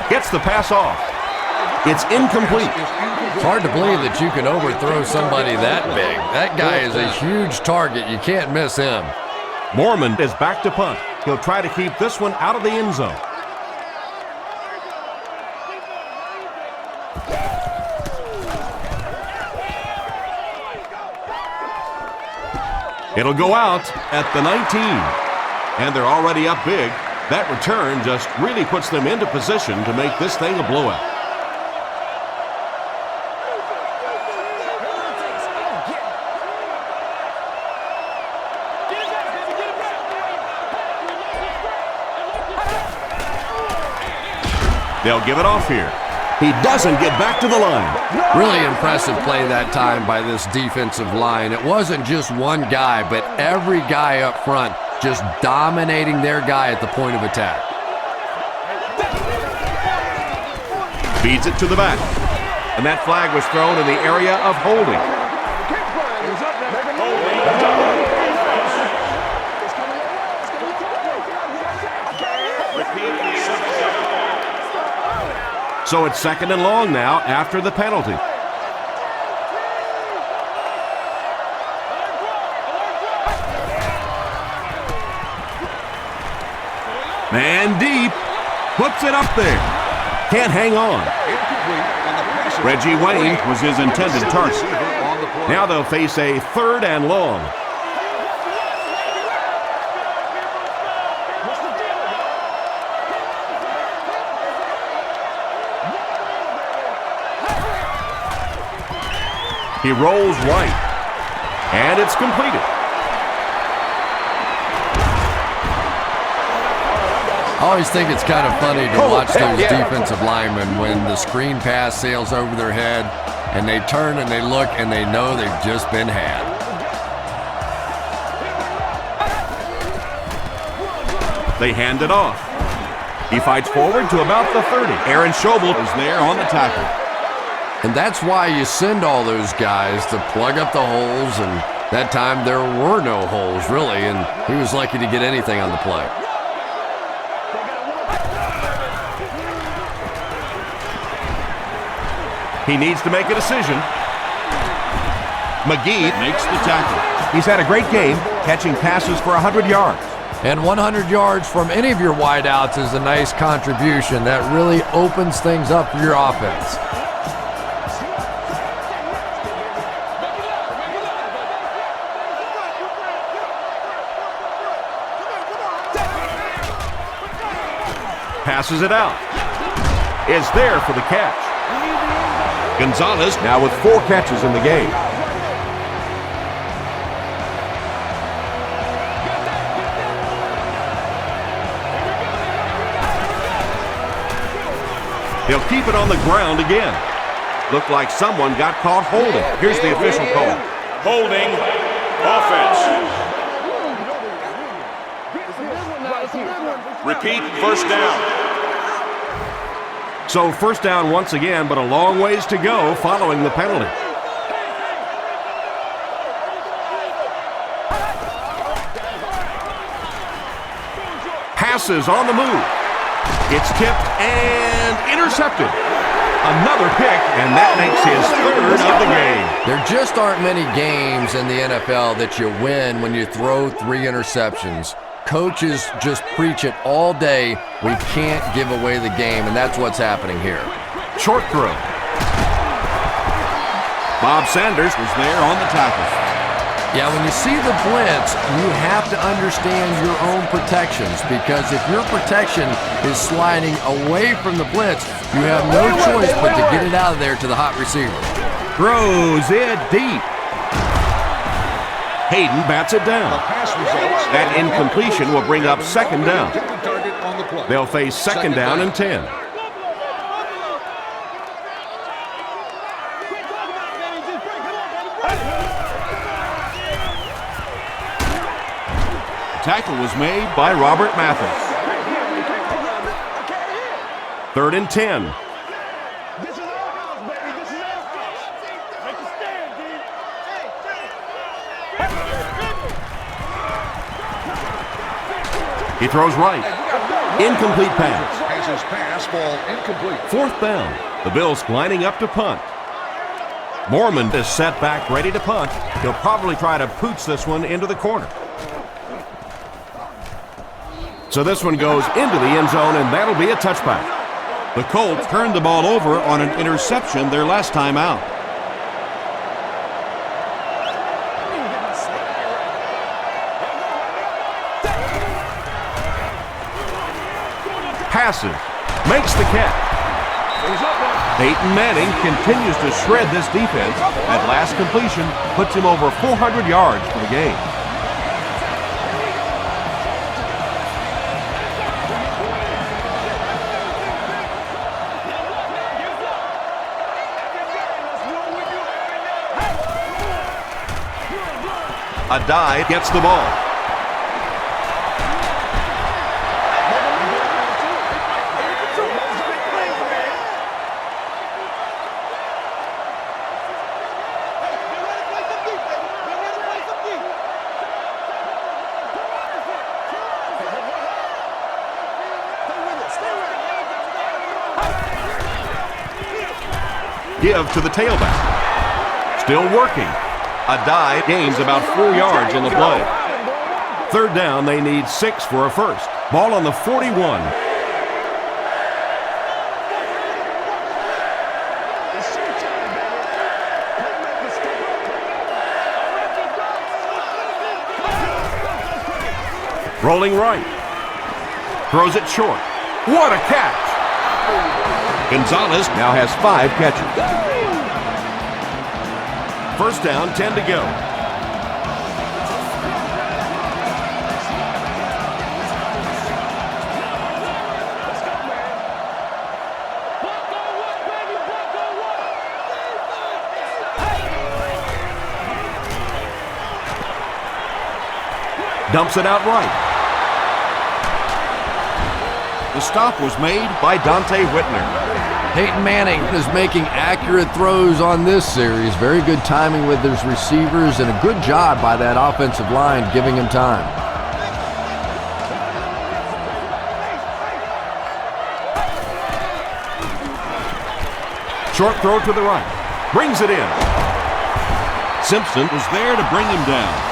Gets the pass off. It's incomplete. It's hard to believe that you can overthrow somebody that big. That guy is a huge target. You can't miss him. Mormon is back to punt. He'll try to keep this one out of the end zone. It'll go out at the 19. And they're already up big. That return just really puts them into position to make this thing a blowout. They'll give it off here. He doesn't get back to the line. Really impressive play that time by this defensive line. It wasn't just one guy, but every guy up front just dominating their guy at the point of attack. Feeds it to the back. And that flag was thrown in the area of holding. So it's 2nd and long now after the penalty. Man deep. Puts it up there. Can't hang on. Reggie Wayne was his intended target. Now they'll face a 3rd and long. He rolls right. And it's completed. I always think it's kind of funny to watch those defensive linemen when the screen pass sails over their head and they turn and they look and they know they've just been had. They hand it off. He fights forward to about the 30. Aaron Schobel is there on the tackle. And that's why you send all those guys to plug up the holes, and that time there were no holes really, and he was lucky to get anything on the play. He needs to make a decision. McGee makes the tackle. He's had a great game, catching passes for 100 yards. And 100 yards from any of your wideouts is a nice contribution. That really opens things up for your offense. Passes it out. Is there for the catch. Gonzalez now with 4 catches in the game. He'll keep it on the ground again. Looked like someone got caught holding. Here's the official call. Holding, offense. Repeat, first down. So 1st down once again, but a long ways to go following the penalty. Passes on the move. It's tipped and intercepted. Another pick, and that makes his third of the game. There just aren't many games in the NFL that you win when you throw 3 interceptions. Coaches just preach it all day. We can't give away the game, and that's what's happening here. Short throw. Bob Sanders was there on the tackle. Yeah, when you see the blitz, you have to understand your own protections, because if your protection is sliding away from the blitz, you have no choice but to get it out of there to the hot receiver. Throws it deep. Hayden bats it down. That incompletion will bring up second down. They'll face second down and 10. Tackle was made by Robert Mathis. 3rd and 10. This is our house, baby. This is our house. Make a stand, dude. He throws right. Incomplete pass. Has his pass ball incomplete. 4th down. The Bills lining up to punt. Mormon is set back ready to punt. He'll probably try to pooch this one into the corner. So this one goes into the end zone, and that'll be a touchback. The Colts turned the ball over on an interception their last time out. Passes. Makes the catch. Peyton Manning continues to shred this defense. That last completion puts him over 400 yards for the game. A dive gets the ball. Give to the tailback. Still working. A dive gains about 4 yards on the play. 3rd down, they need 6 for a first. Ball on the 41. Rolling right. Throws it short. What a catch! Gonzalez now has 5 catches. 1st down, 10 to go. Dumps it out right. The stop was made by Dante Whitner. Peyton Manning is making accurate throws on this series. Very good timing with his receivers, and a good job by that offensive line giving him time. Short throw to the right. Brings it in. Simpson was there to bring him down.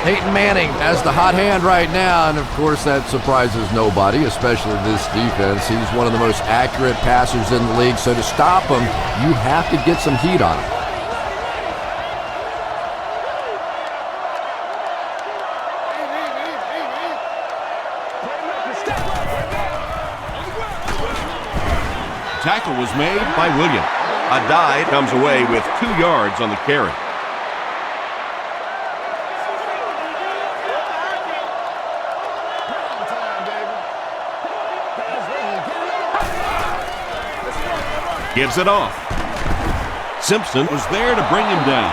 Peyton Manning has the hot hand right now, and of course that surprises nobody, especially this defense. He's one of the most accurate passers in the league, so to stop him, you have to get some heat on him. Tackle was made by Williams. A dive comes away with 2 yards on the carry. Gives it off. Simpson was there to bring him down.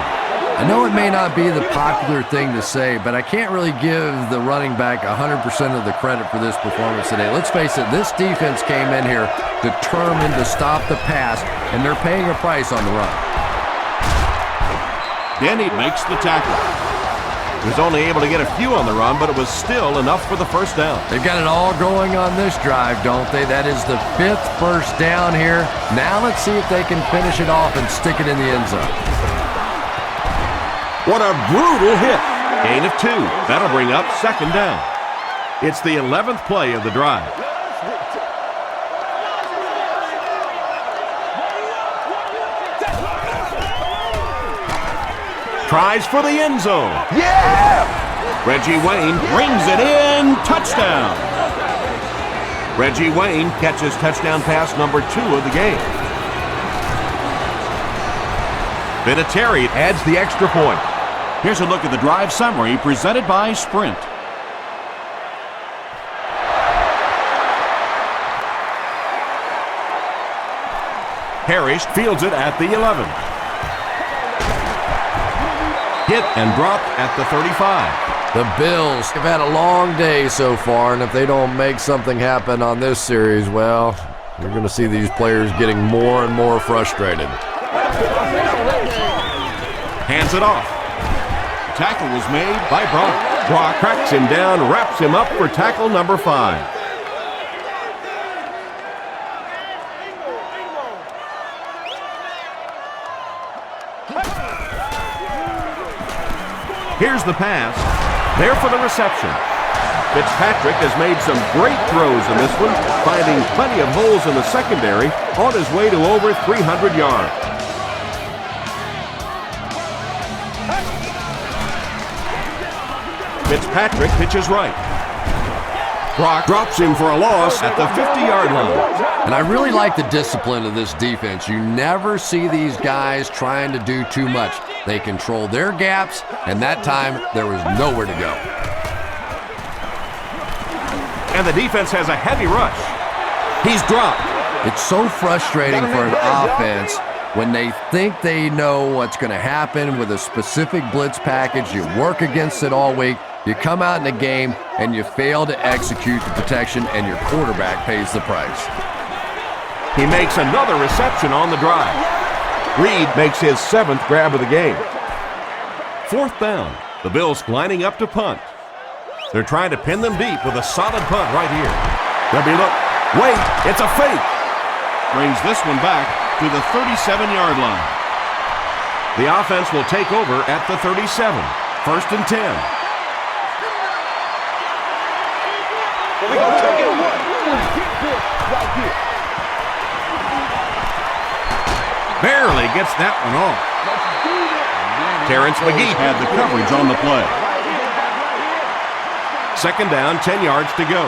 I know it may not be the popular thing to say, but I can't really give the running back 100% of the credit for this performance today. Let's face it, this defense came in here determined to stop the pass, and they're paying a price on the run. Denny makes the tackle. He was only able to get a few on the run, but it was still enough for the first down. They've got it all going on this drive, don't they? That is the 5th first down here. Now let's see if they can finish it off and stick it in the end zone. What a brutal hit. Gain of 2. That'll bring up second down. It's the 11th play of the drive. Tries for the end zone. Yeah! Reggie Wayne brings it in. Touchdown. Reggie Wayne catches touchdown pass number 2 of the game. Vinatieri adds the extra point. Here's a look at the drive summary presented by Sprint. Parrish fields it at the 11. Hit and dropped at the 35. The Bills have had a long day so far, and if they don't make something happen on this series, well, you're going to see these players getting more and more frustrated. Hands it off. The tackle was made by Brock. Brock cracks him down, wraps him up for tackle number 5. Here's the pass. There for the reception. Fitzpatrick has made some great throws in this one, finding plenty of holes in the secondary on his way to over 300 yards. Fitzpatrick pitches right. Brock drops him for a loss at the 50-yard line. And I really like the discipline of this defense. You never see these guys trying to do too much. They control their gaps, and that time there was nowhere to go. And the defense has a heavy rush. He's dropped. It's so frustrating for an offense when they think they know what's going to happen with a specific blitz package. You work against it all week. You come out in the game, and you fail to execute the protection, and your quarterback pays the price. He makes another reception on the drive. Reed makes his 7th grab of the game. 4th down. The Bills lining up to punt. They're trying to pin them deep with a solid punt right here. There'll be look. Wait, it's a fake. Brings this one back to the 37-yard line. The offense will take over at the 37. 1st and 10. We're going to take it one. Get this right here. Barely gets that one off. Terrence McGee had the coverage on the play. 2nd down, 10 yards to go.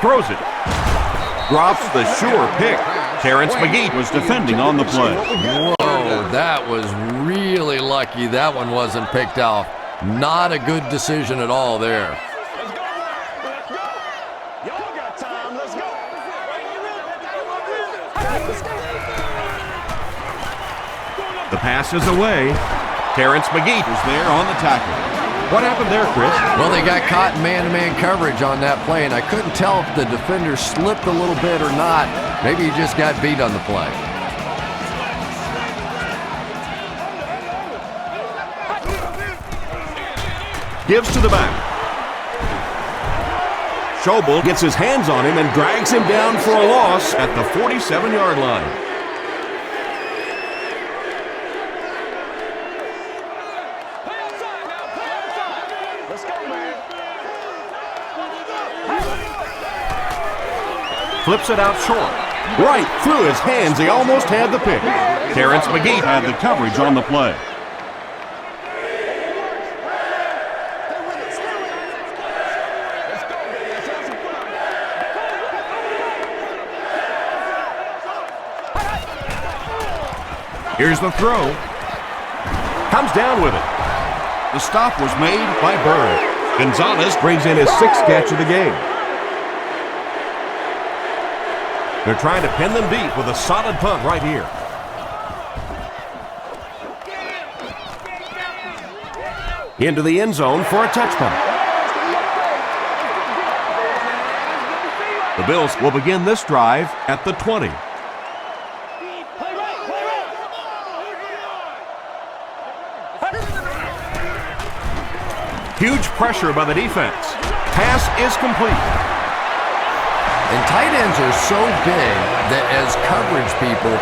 Throws it. Drops the sure pick. Terrence McGee was defending on the play. Whoa, that was really lucky that one wasn't picked off. Not a good decision at all there. Y'all got time. Let's go. The pass is away. Terrence McGee was there on the tackle. What happened there, Chris? Well, they got caught in man-to-man coverage on that play, and I couldn't tell if the defender slipped a little bit or not. Maybe he just got beat on the play. Gives to the back. Schobel gets his hands on him and drags him down for a loss at the 47-yard line. Flips it out short. Right through his hands. He almost had the pick. Terrence McGee had the coverage on the play. Here's the throw. Comes down with it. The stop was made by Bird. Gonzalez brings in his 6th catch of the game. They're trying to pin them deep with a solid punt right here. Into the end zone for a touch punt. The Bills will begin this drive at the 20. Huge pressure by the defense. Pass is complete. And tight ends are so big that as coverage people,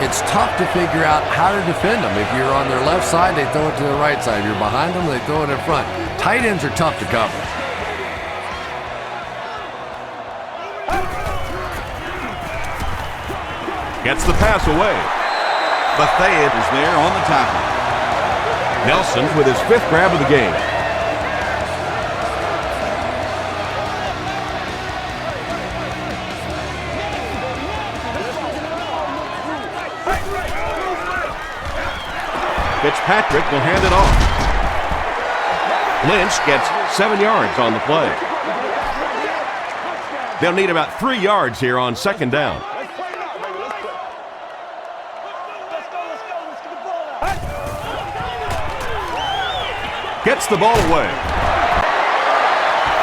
it's tough to figure out how to defend them. If you're on their left side, they throw it to the right side. If you're behind them, they throw it in front. Tight ends are tough to cover. Gets the pass away. Bethea is there on the tackle. Nelson with his 5th grab of the game. Fitzpatrick will hand it off. Lynch gets 7 yards on the play. They'll need about 3 yards here on 2nd down. Gets the ball away.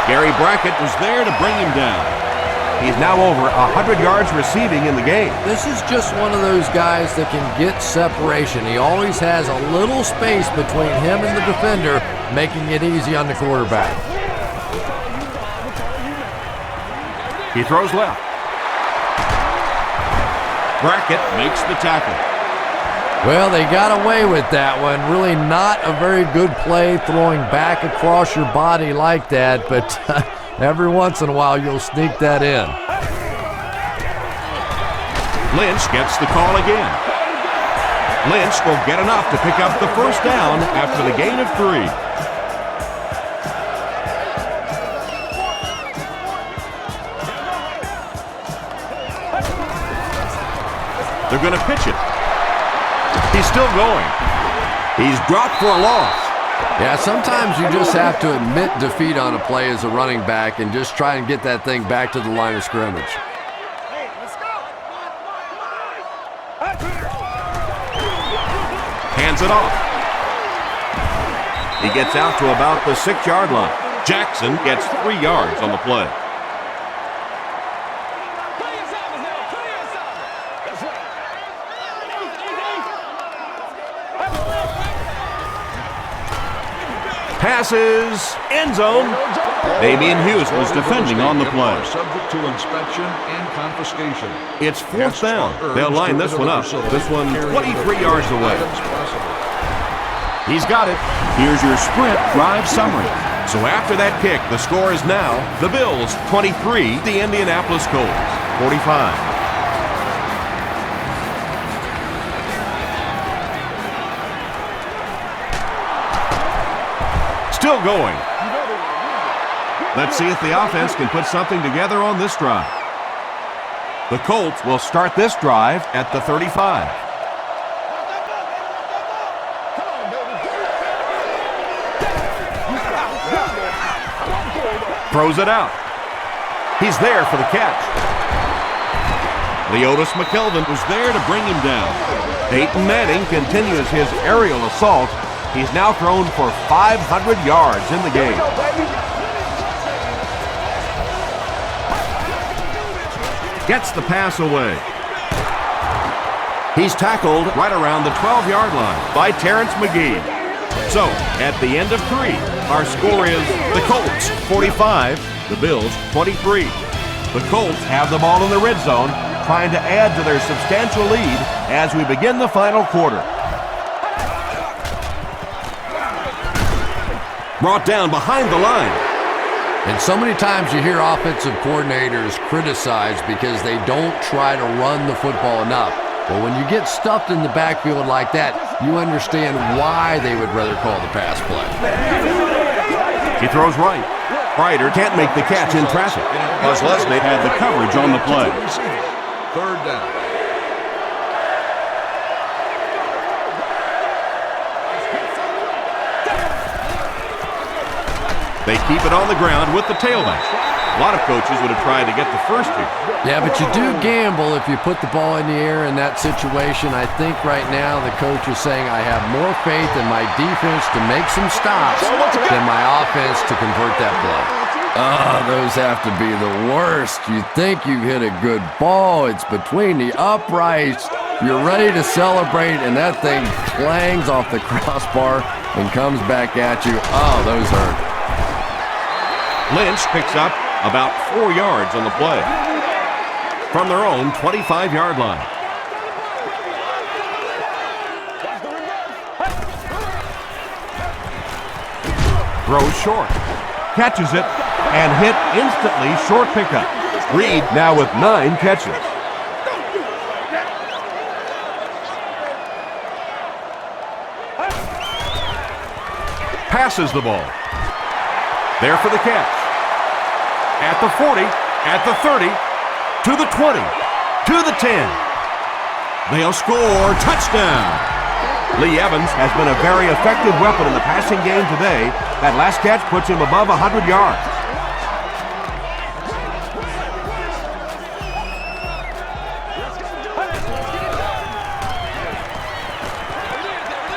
Gary Brackett was there to bring him down. He's now over 100 yards receiving in the game. This is just one of those guys that can get separation. He always has a little space between him and the defender, making it easy on the quarterback. He throws left. Brackett makes the tackle. Well, they got away with that one. Really not a very good play throwing back across your body like that, but every once in a while you'll sneak that in. Lynch gets the call again. Lynch will get enough to pick up the 1st down after the gain of 3. They're going to pitch it. He's still going. He's dropped for a loss. Yeah, sometimes you just have to admit defeat on a play as a running back and just try and get that thing back to the line of scrimmage. Hands it off. He gets out to about the 6-yard line. Jackson gets 3 yards on the play. Passes, end zone. Damian Hughes was defending on the play. Subject to inspection and confiscation. It's 4th down. They'll line this one up. This one 23 yards away. He's got it. Here's your sprint drive summary. So after that kick, the score is now the Bills 23, the Indianapolis Colts 45. Still going. Let's see if the offense can put something together on this drive. The Colts will start this drive at the 35. Throws it out. He's there for the catch. Leotis McKelvin was there to bring him down. Peyton Manning continues his aerial assault. He's now thrown for 500 yards in the game. Gets the pass away. He's tackled right around the 12-yard line by Terrence McGee. So, at the end of 3, our score is the Colts 45, the Bills 23. The Colts have the ball in the red zone, trying to add to their substantial lead as we begin the final quarter. Brought down behind the line. And so many times you hear offensive coordinators criticized because they don't try to run the football enough. But when you get stuffed in the backfield like that, you understand why they would rather call the pass play. He throws right. Ryder can't make the catch in traffic. Plus Leslie had the coverage on the play. 3rd down. They keep it on the ground with the tailback. A lot of coaches would have tried to get the first here. Yeah, but you do gamble if you put the ball in the air in that situation. I think right now the coach is saying I have more faith in my defense to make some stops than my offense to convert that play. Oh, those have to be the worst. You think you hit a good ball. It's between the uprights. You're ready to celebrate, and that thing clangs off the crossbar and comes back at you. Oh, those hurt. Lynch picks up about 4 yards on the play from their own 25-yard line. Throws short, catches it, and hit instantly. Short pickup. Reed now with 9 catches. Passes the ball. There for the catch. At the 40, at the 30, to the 20, to the 10. They'll score. Touchdown. Lee Evans has been a very effective weapon in the passing game today. That last catch puts him above 100 yards.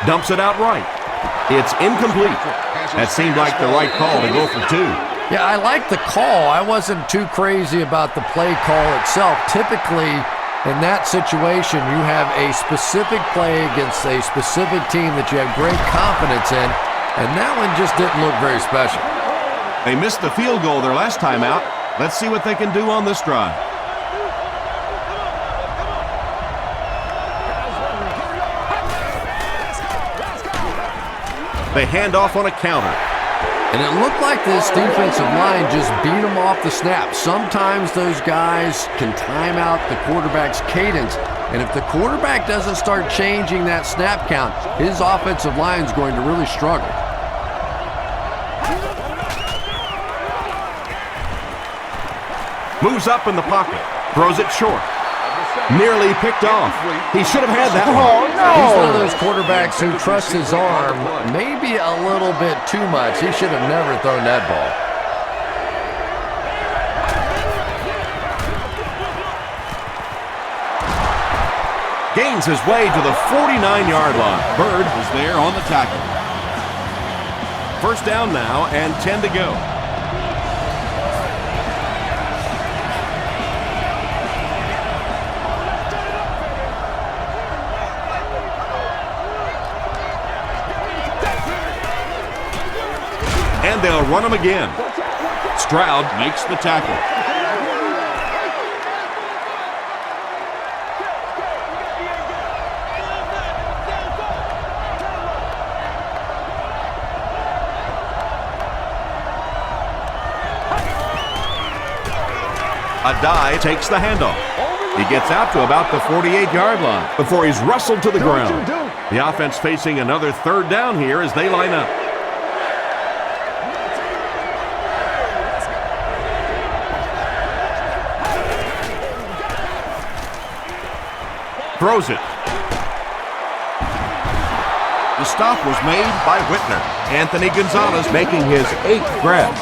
Dumps it out right. It's incomplete. That seemed like the right call to go for 2. Yeah, I like the call. I wasn't too crazy about the play call itself. Typically, in that situation, you have a specific play against a specific team that you have great confidence in, and that one just didn't look very special. They missed the field goal their last time out. Let's see what they can do on this drive. They hand off on a counter. And it looked like this defensive line just beat them off the snap. Sometimes those guys can time out the quarterback's cadence, and if the quarterback doesn't start changing that snap count, his offensive line is going to really struggle. Moves up in the pocket, throws it short. Nearly picked off. He should have had that one. He's one of those quarterbacks who trusts his arm maybe a little bit too much. He should have never thrown that ball. Gains his way to the 49-yard line. Bird is there on the tackle. First down now and 10 to go. And they'll run him again. Stroud makes the tackle. R.B.I takes the handoff. He gets out to about the 48-yard line before he's wrestled to the ground. The offense facing another third down here as they line up. Throws it. The stop was made by Whitner. Anthony Gonzalez making his 8th grab.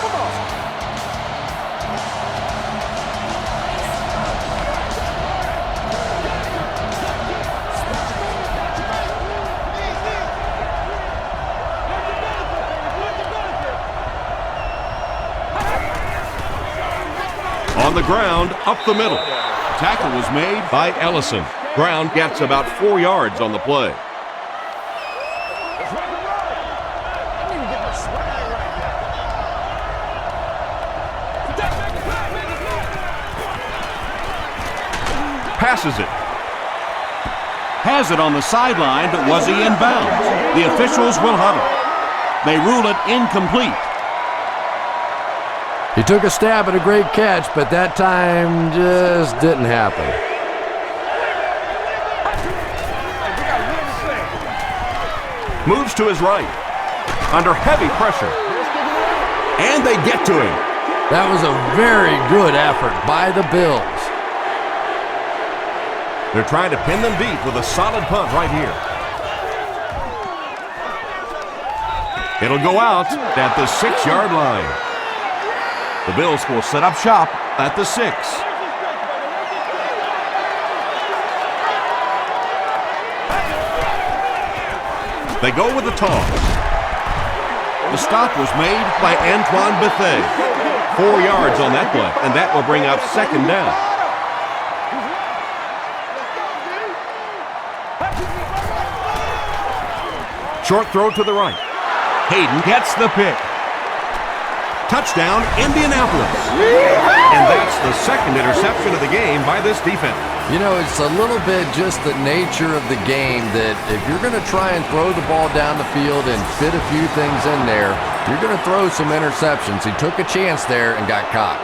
On the ground, up the middle. Tackle was made by Ellison. Brown gets about 4 yards on the play. Passes it. Has it on the sideline, but was he in bounds? The officials will huddle. They rule it incomplete. He took a stab at a great catch, but that time just didn't happen. Moves to his right. Under heavy pressure. And they get to him. That was a very good effort by the Bills. They're trying to pin them deep with a solid punt right here. It'll go out at the 6-yard line. The Bills will set up shop at the 6. They go with the toss. The stop was made by Antoine Bethea. 4 yards on that play, and that will bring up second down. Short throw to the right. Hayden gets the pick. Touchdown, Indianapolis. And that's the second interception of the game by this defense. You know, it's a little bit just the nature of the game that if you're going to try and throw the ball down the field and fit a few things in there, you're going to throw some interceptions. He took a chance there and got caught.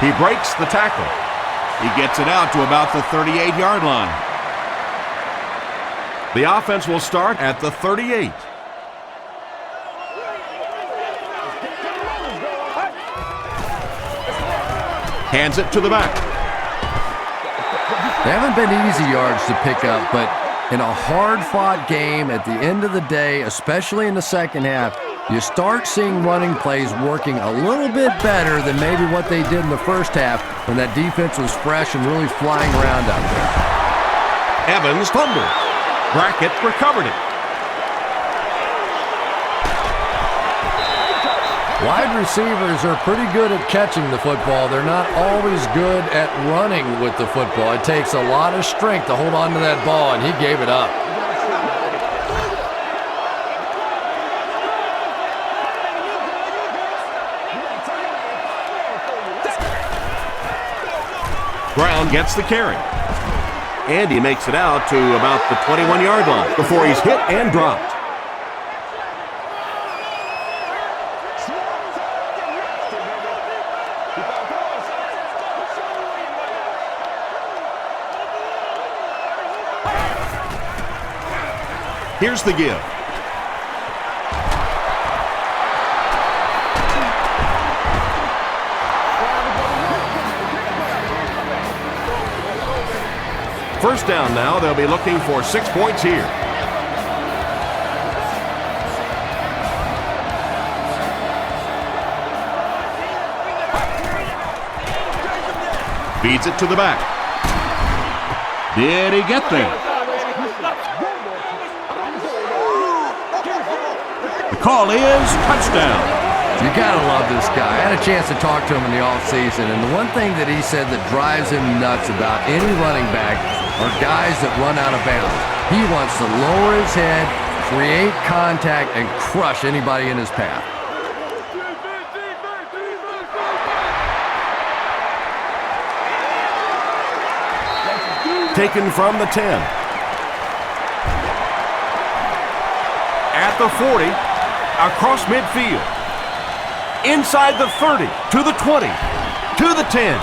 He breaks the tackle. He gets it out to about the 38-yard line. The offense will start at the 38. Hands it to the back. They haven't been easy yards to pick up, but in a hard-fought game at the end of the day, especially in the second half, you start seeing running plays working a little bit better than maybe what they did in the first half when that defense was fresh and really flying around out there. Evans fumbled. Brackett recovered it. Wide receivers are pretty good at catching the football. They're not always good at running with the football. It takes a lot of strength to hold on to that ball, and he gave it up. Brown gets the carry. And he makes it out to about the 21-yard line before he's hit and dropped. Here's the give. First down now. They'll be looking for 6 points here. Feeds it to the back. Did he get there? The call is touchdown. You gotta love this guy. I had a chance to talk to him in the offseason, and the one thing that he said that drives him nuts about any running back are guys that run out of bounds. He wants to lower his head, create contact, and crush anybody in his path. Taken from the 10. At the 40, across midfield. Inside the 30, to the 20, to the 10.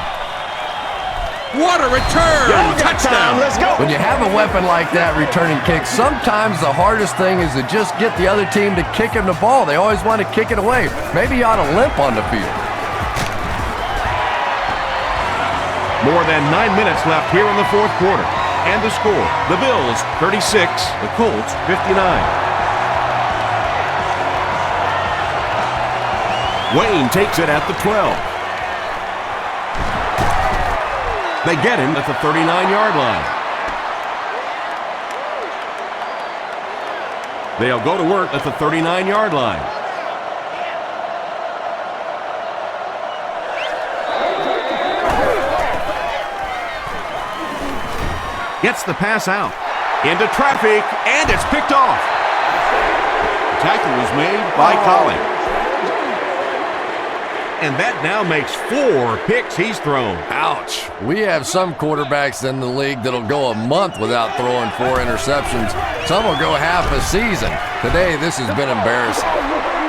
What a return! Touchdown! Let's go! When you have a weapon like that returning kicks, sometimes the hardest thing is to just get the other team to kick him the ball. They always want to kick it away. Maybe he ought to limp on the field. More than 9 minutes left here in the fourth quarter. And the score, the Bills 36, the Colts 59. Wayne takes it at the 12. They get him at the 39-yard line. They'll go to work at the 39-yard line. Gets the pass out. Into traffic, and it's picked off. The tackle was made by Collie. And that now makes 4 picks he's thrown. Ouch. We have some quarterbacks in the league that'll go a month without throwing 4 interceptions. Some will go half a season. Today, this has been embarrassing.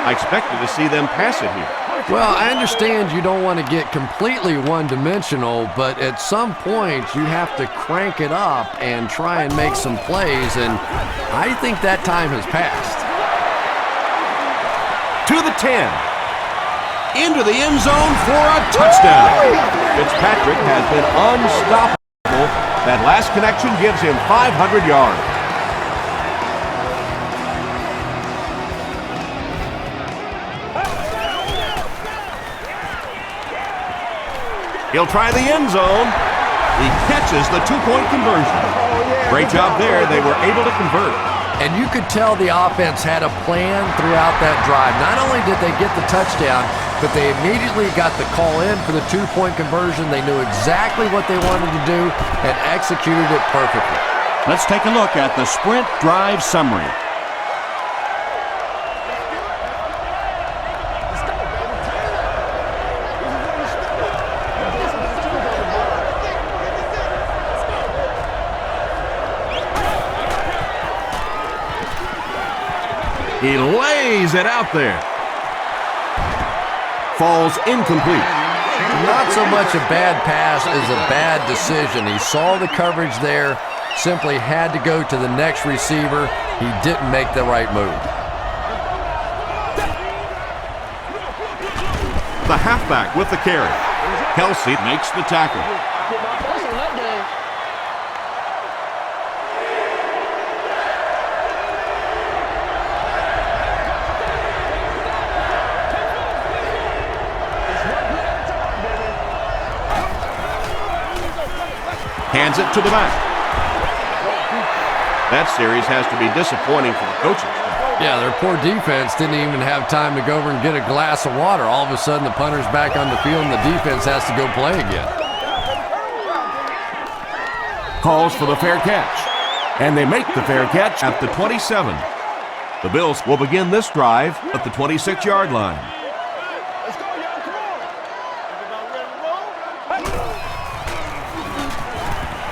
I expected to see them pass it here. Well, I understand you don't want to get completely one-dimensional, but at some point, you have to crank it up and try and make some plays, and I think that time has passed. To the 10. Into the end zone for a touchdown. Fitzpatrick has been unstoppable. That last connection gives him 500 yards. He'll try the end zone. He catches the two-point conversion. Great job there. They were able to convert. And you could tell the offense had a plan throughout that drive. Not only did they get the touchdown, but they immediately got the call in for the two-point conversion. They knew exactly what they wanted to do and executed it perfectly. Let's take a look at the sprint drive summary. He lays it out there. Falls incomplete. Not so much a bad pass as a bad decision. He saw the coverage there, simply had to go to the next receiver. He didn't make the right move. The halfback with the carry. Kelsey Makes the tackle. hands it to the back. That series has to be disappointing for the coaches. Yeah, their poor defense didn't even have time to go over and get a glass of water. All of a sudden, the punter's back on the field, and the defense has to go play again. Calls for the fair catch. And they make the fair catch at the 27. The Bills will begin this drive at the 26-yard line.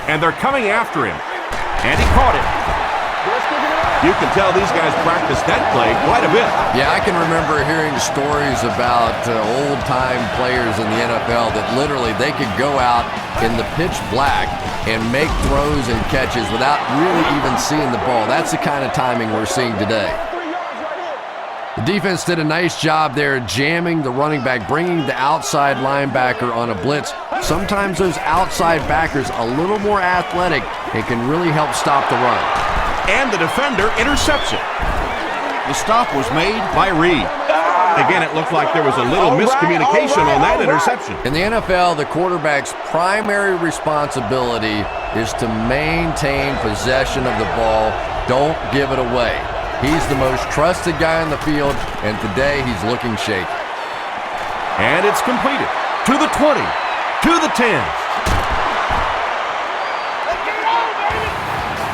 And they're coming after him. And he caught it. You can tell these guys practiced that play quite a bit. Yeah, I can remember hearing stories about old-time players in the NFL that literally they could go out in the pitch black and make throws and catches without really even seeing the ball. That's the kind of timing we're seeing today. The defense did a nice job there jamming the running back, bringing the outside linebacker on a blitz. Sometimes those outside backers a little more athletic and can really help stop the run. And the defender intercepts it. The stop was made by Reed. Again, it looked like there was a little miscommunication on that interception. In the NFL, the quarterback's primary responsibility is to maintain possession of the ball. Don't give it away. He's the most trusted guy on the field, and today he's looking shaky. And it's completed. To the 20. To the 10.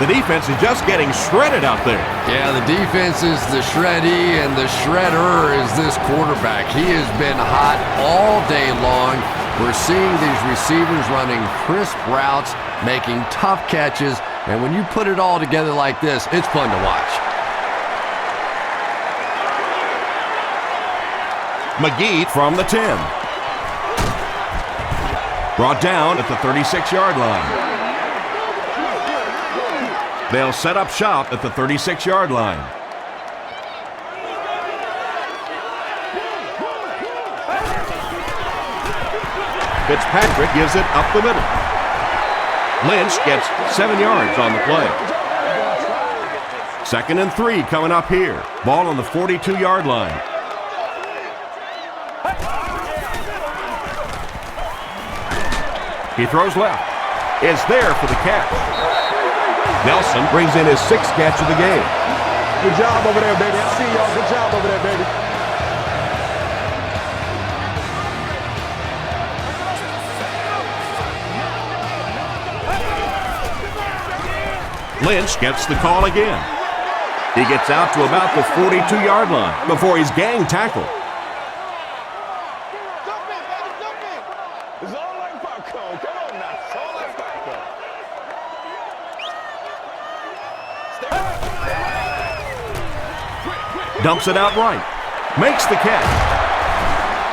The defense is just getting shredded out there. Yeah, the defense is the shreddy, and the shredder is this quarterback. He has been hot all day long. We're seeing these receivers running crisp routes, making tough catches, and when you put it all together like this, it's fun to watch. McGee from the 10. Brought down at the 36-yard line. They'll set up shop at the 36-yard line. Fitzpatrick gives it up the middle. Lynch gets 7 yards on the play. 2nd and 3 coming up here. Ball on the 42-yard line. He throws left. Is there for the catch. Nelson brings in his 6th catch of the game. Good job over there, baby. I see y'all. Good job over there, baby. Lynch gets the call again. He gets out to about the 42-yard line before he's gang tackled. It's all like popcorn. Come on now. It's all like popcorn. Dumps it out right. Makes the catch.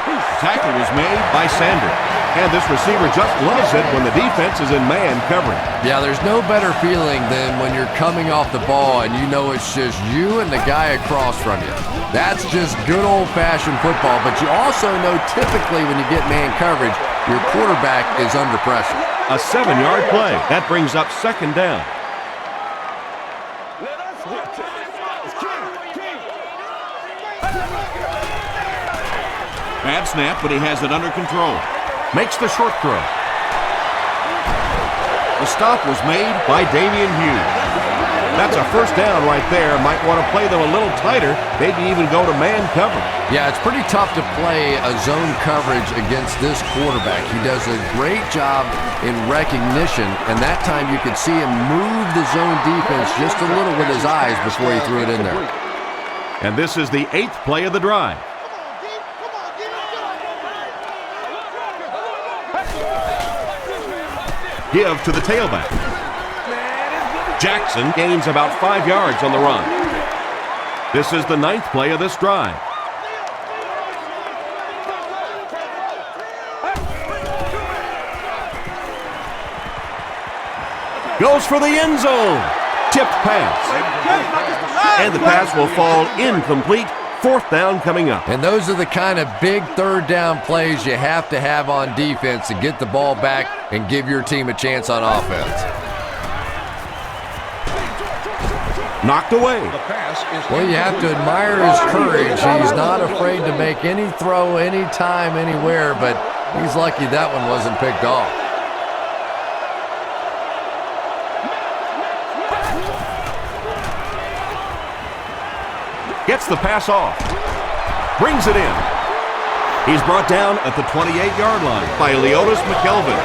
The tackle was made by Sanders. And this receiver just loves it when the defense is in man covering. Yeah, there's no better feeling than when you're coming off the ball and you know it's just you and the guy across from you. That's just good old-fashioned football, but you also know typically when you get man coverage, your quarterback is under pressure. A 7-yard play. That brings up 2nd down. Bad snap, but he has it under control. Makes the short throw. The stop was made by Damian Hughes. That's a first down right there. Might want to play them a little tighter, maybe even go to man cover. Yeah, it's pretty tough to play a zone coverage against this quarterback. He does a great job in recognition, and that time you could see him move the zone defense just a little with his eyes before he threw it in there. And this is the 8th play of the drive. Give to the tailback. Jackson gains about 5 yards on the run. This is the 9th play of this drive. Goes for the end zone. Tipped pass. And the pass will fall incomplete. 4th down coming up. And those are the kind of big third down plays you have to have on defense to get the ball back and give your team a chance on offense. Knocked away. Well, you have to admire his courage. He's not afraid to make any throw, anytime, anywhere, but he's lucky that one wasn't picked off. Gets the pass off. Brings it in. He's brought down at the 28-yard line by Leotis McKelvin.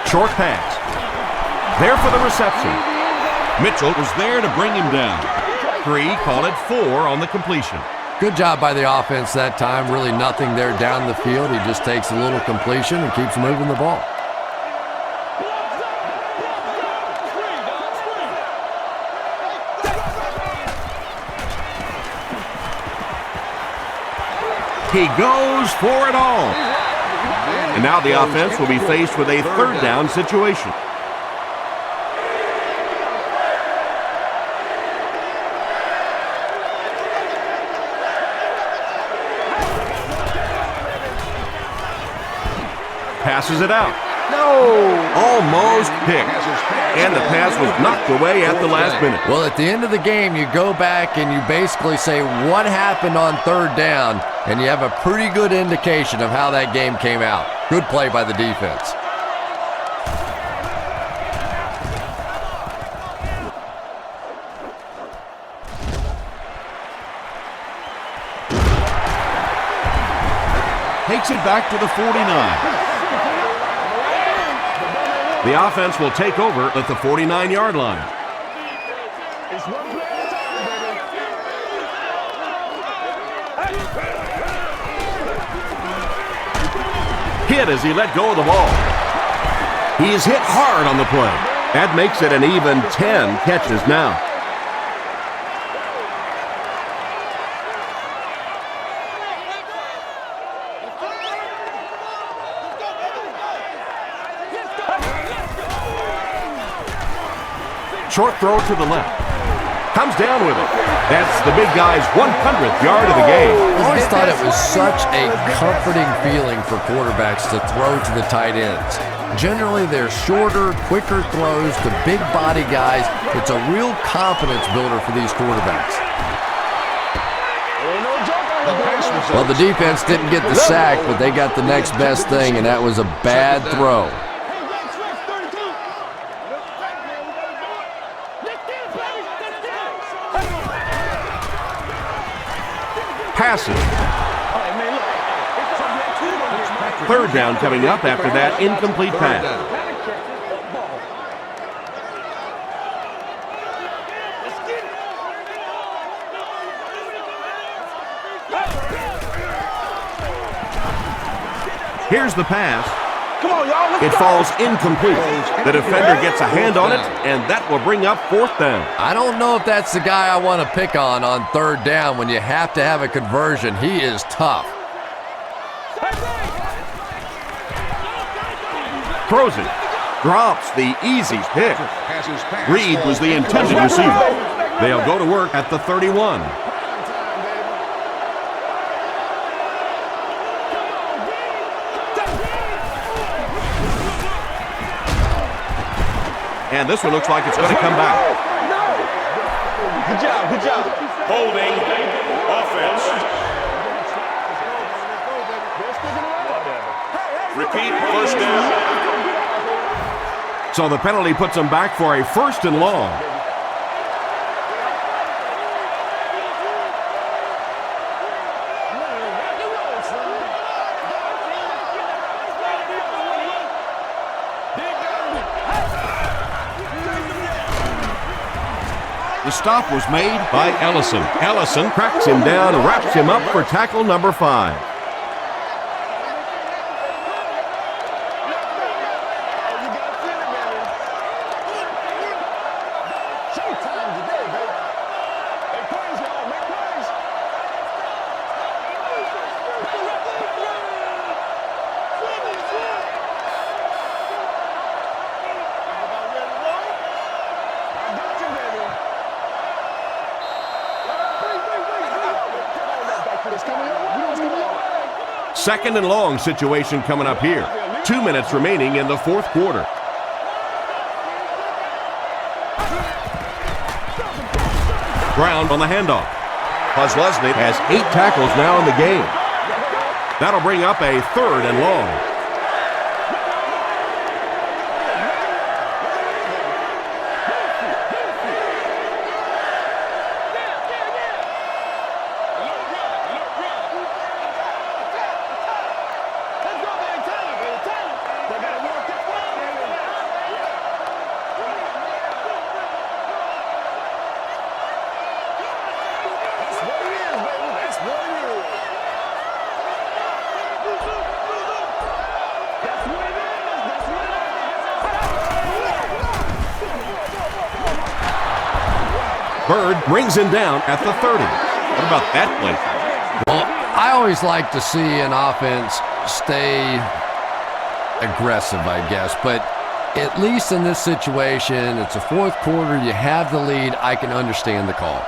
Short pass. There for the reception. Mitchell was there to bring him down. 3, call it 4 on the completion. Good job by the offense that time. Really nothing there down the field. He just takes a little completion and keeps moving the ball. He goes for it all. And now the offense will be faced with a 3rd down situation. Passes it out. No! Almost picked. And the pass was knocked away at the last minute. Well, at the end of the game, you go back and you basically say what happened on 3rd down, and you have a pretty good indication of how that game came out. Good play by the defense. Takes it back to the 49. The offense will take over at the 49-yard line. Hit as he let go of the ball. He's hit hard on the play. That makes it an even 10 catches now. Short throw to the left. Comes down with it. That's the big guy's 100th yard of the game. I always thought it was such a comforting feeling for quarterbacks to throw to the tight ends. Generally, they're shorter, quicker throws to big body guys. It's a real confidence builder for these quarterbacks. Well, the defense didn't get the sack, but they got the next best thing, and that was a bad throw. Passes. 3rd down coming up after that incomplete pass. Here's the pass. Come on, y'all. It falls incomplete. The defender gets a hand on it, and that will bring up 4th down. I don't know if that's the guy I want to pick on 3rd down when you have to have a conversion. He is tough. Throws it. Drops the easy pick. Reed was the intended receiver. They'll go to work at the 31. And this one looks like it's going to come back. Good job, good job. Holding. Offense. Repeat. First down. So the penalty puts them back for a 1st and long. The stop was made by Ellison. Ellison cracks him down and wraps him up for tackle number 5. Second and long situation coming up here. 2 minutes remaining in the 4th quarter. Ground on the handoff. Leslie has 8 tackles now in the game. That'll bring up a 3rd and long. Bird brings him down at the 30. What about that play? Well, I always like to see an offense stay aggressive, I guess. But at least in this situation, it's a 4th quarter. You have the lead. I can understand the call.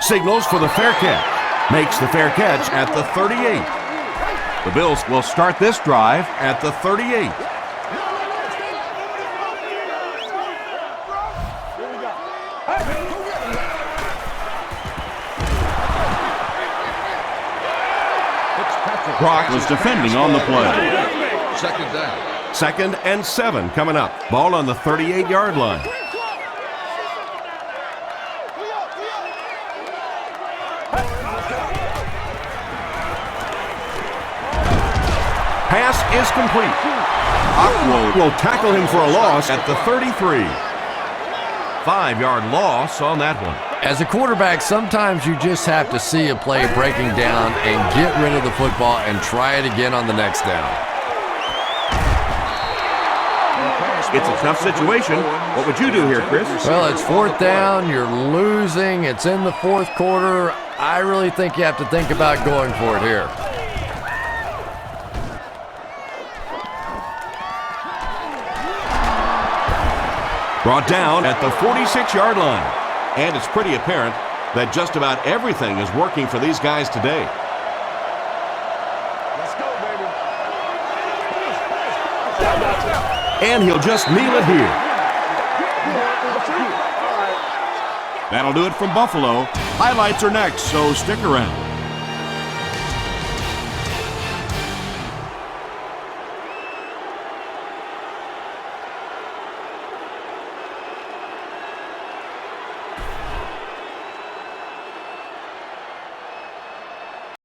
Signals for the fair catch. Makes the fair catch at the 38. The Bills will start this drive at the 38. Brock was defending on the play. 2nd down. 2nd and 7 coming up. Ball on the 38-yard line. Pass is complete. Aquo will tackle him for a loss at the 33. 5-yard loss on that one. As a quarterback, sometimes you just have to see a play breaking down and get rid of the football and try it again on the next down. It's a tough situation. What would you do here, Chris? Well, it's 4th down. You're losing. It's in the 4th quarter. I really think you have to think about going for it here. Brought down at the 46-yard line. And it's pretty apparent that just about everything is working for these guys today. Let's go, baby. And he'll just kneel it here. That'll do it from Buffalo. Highlights are next, so stick around.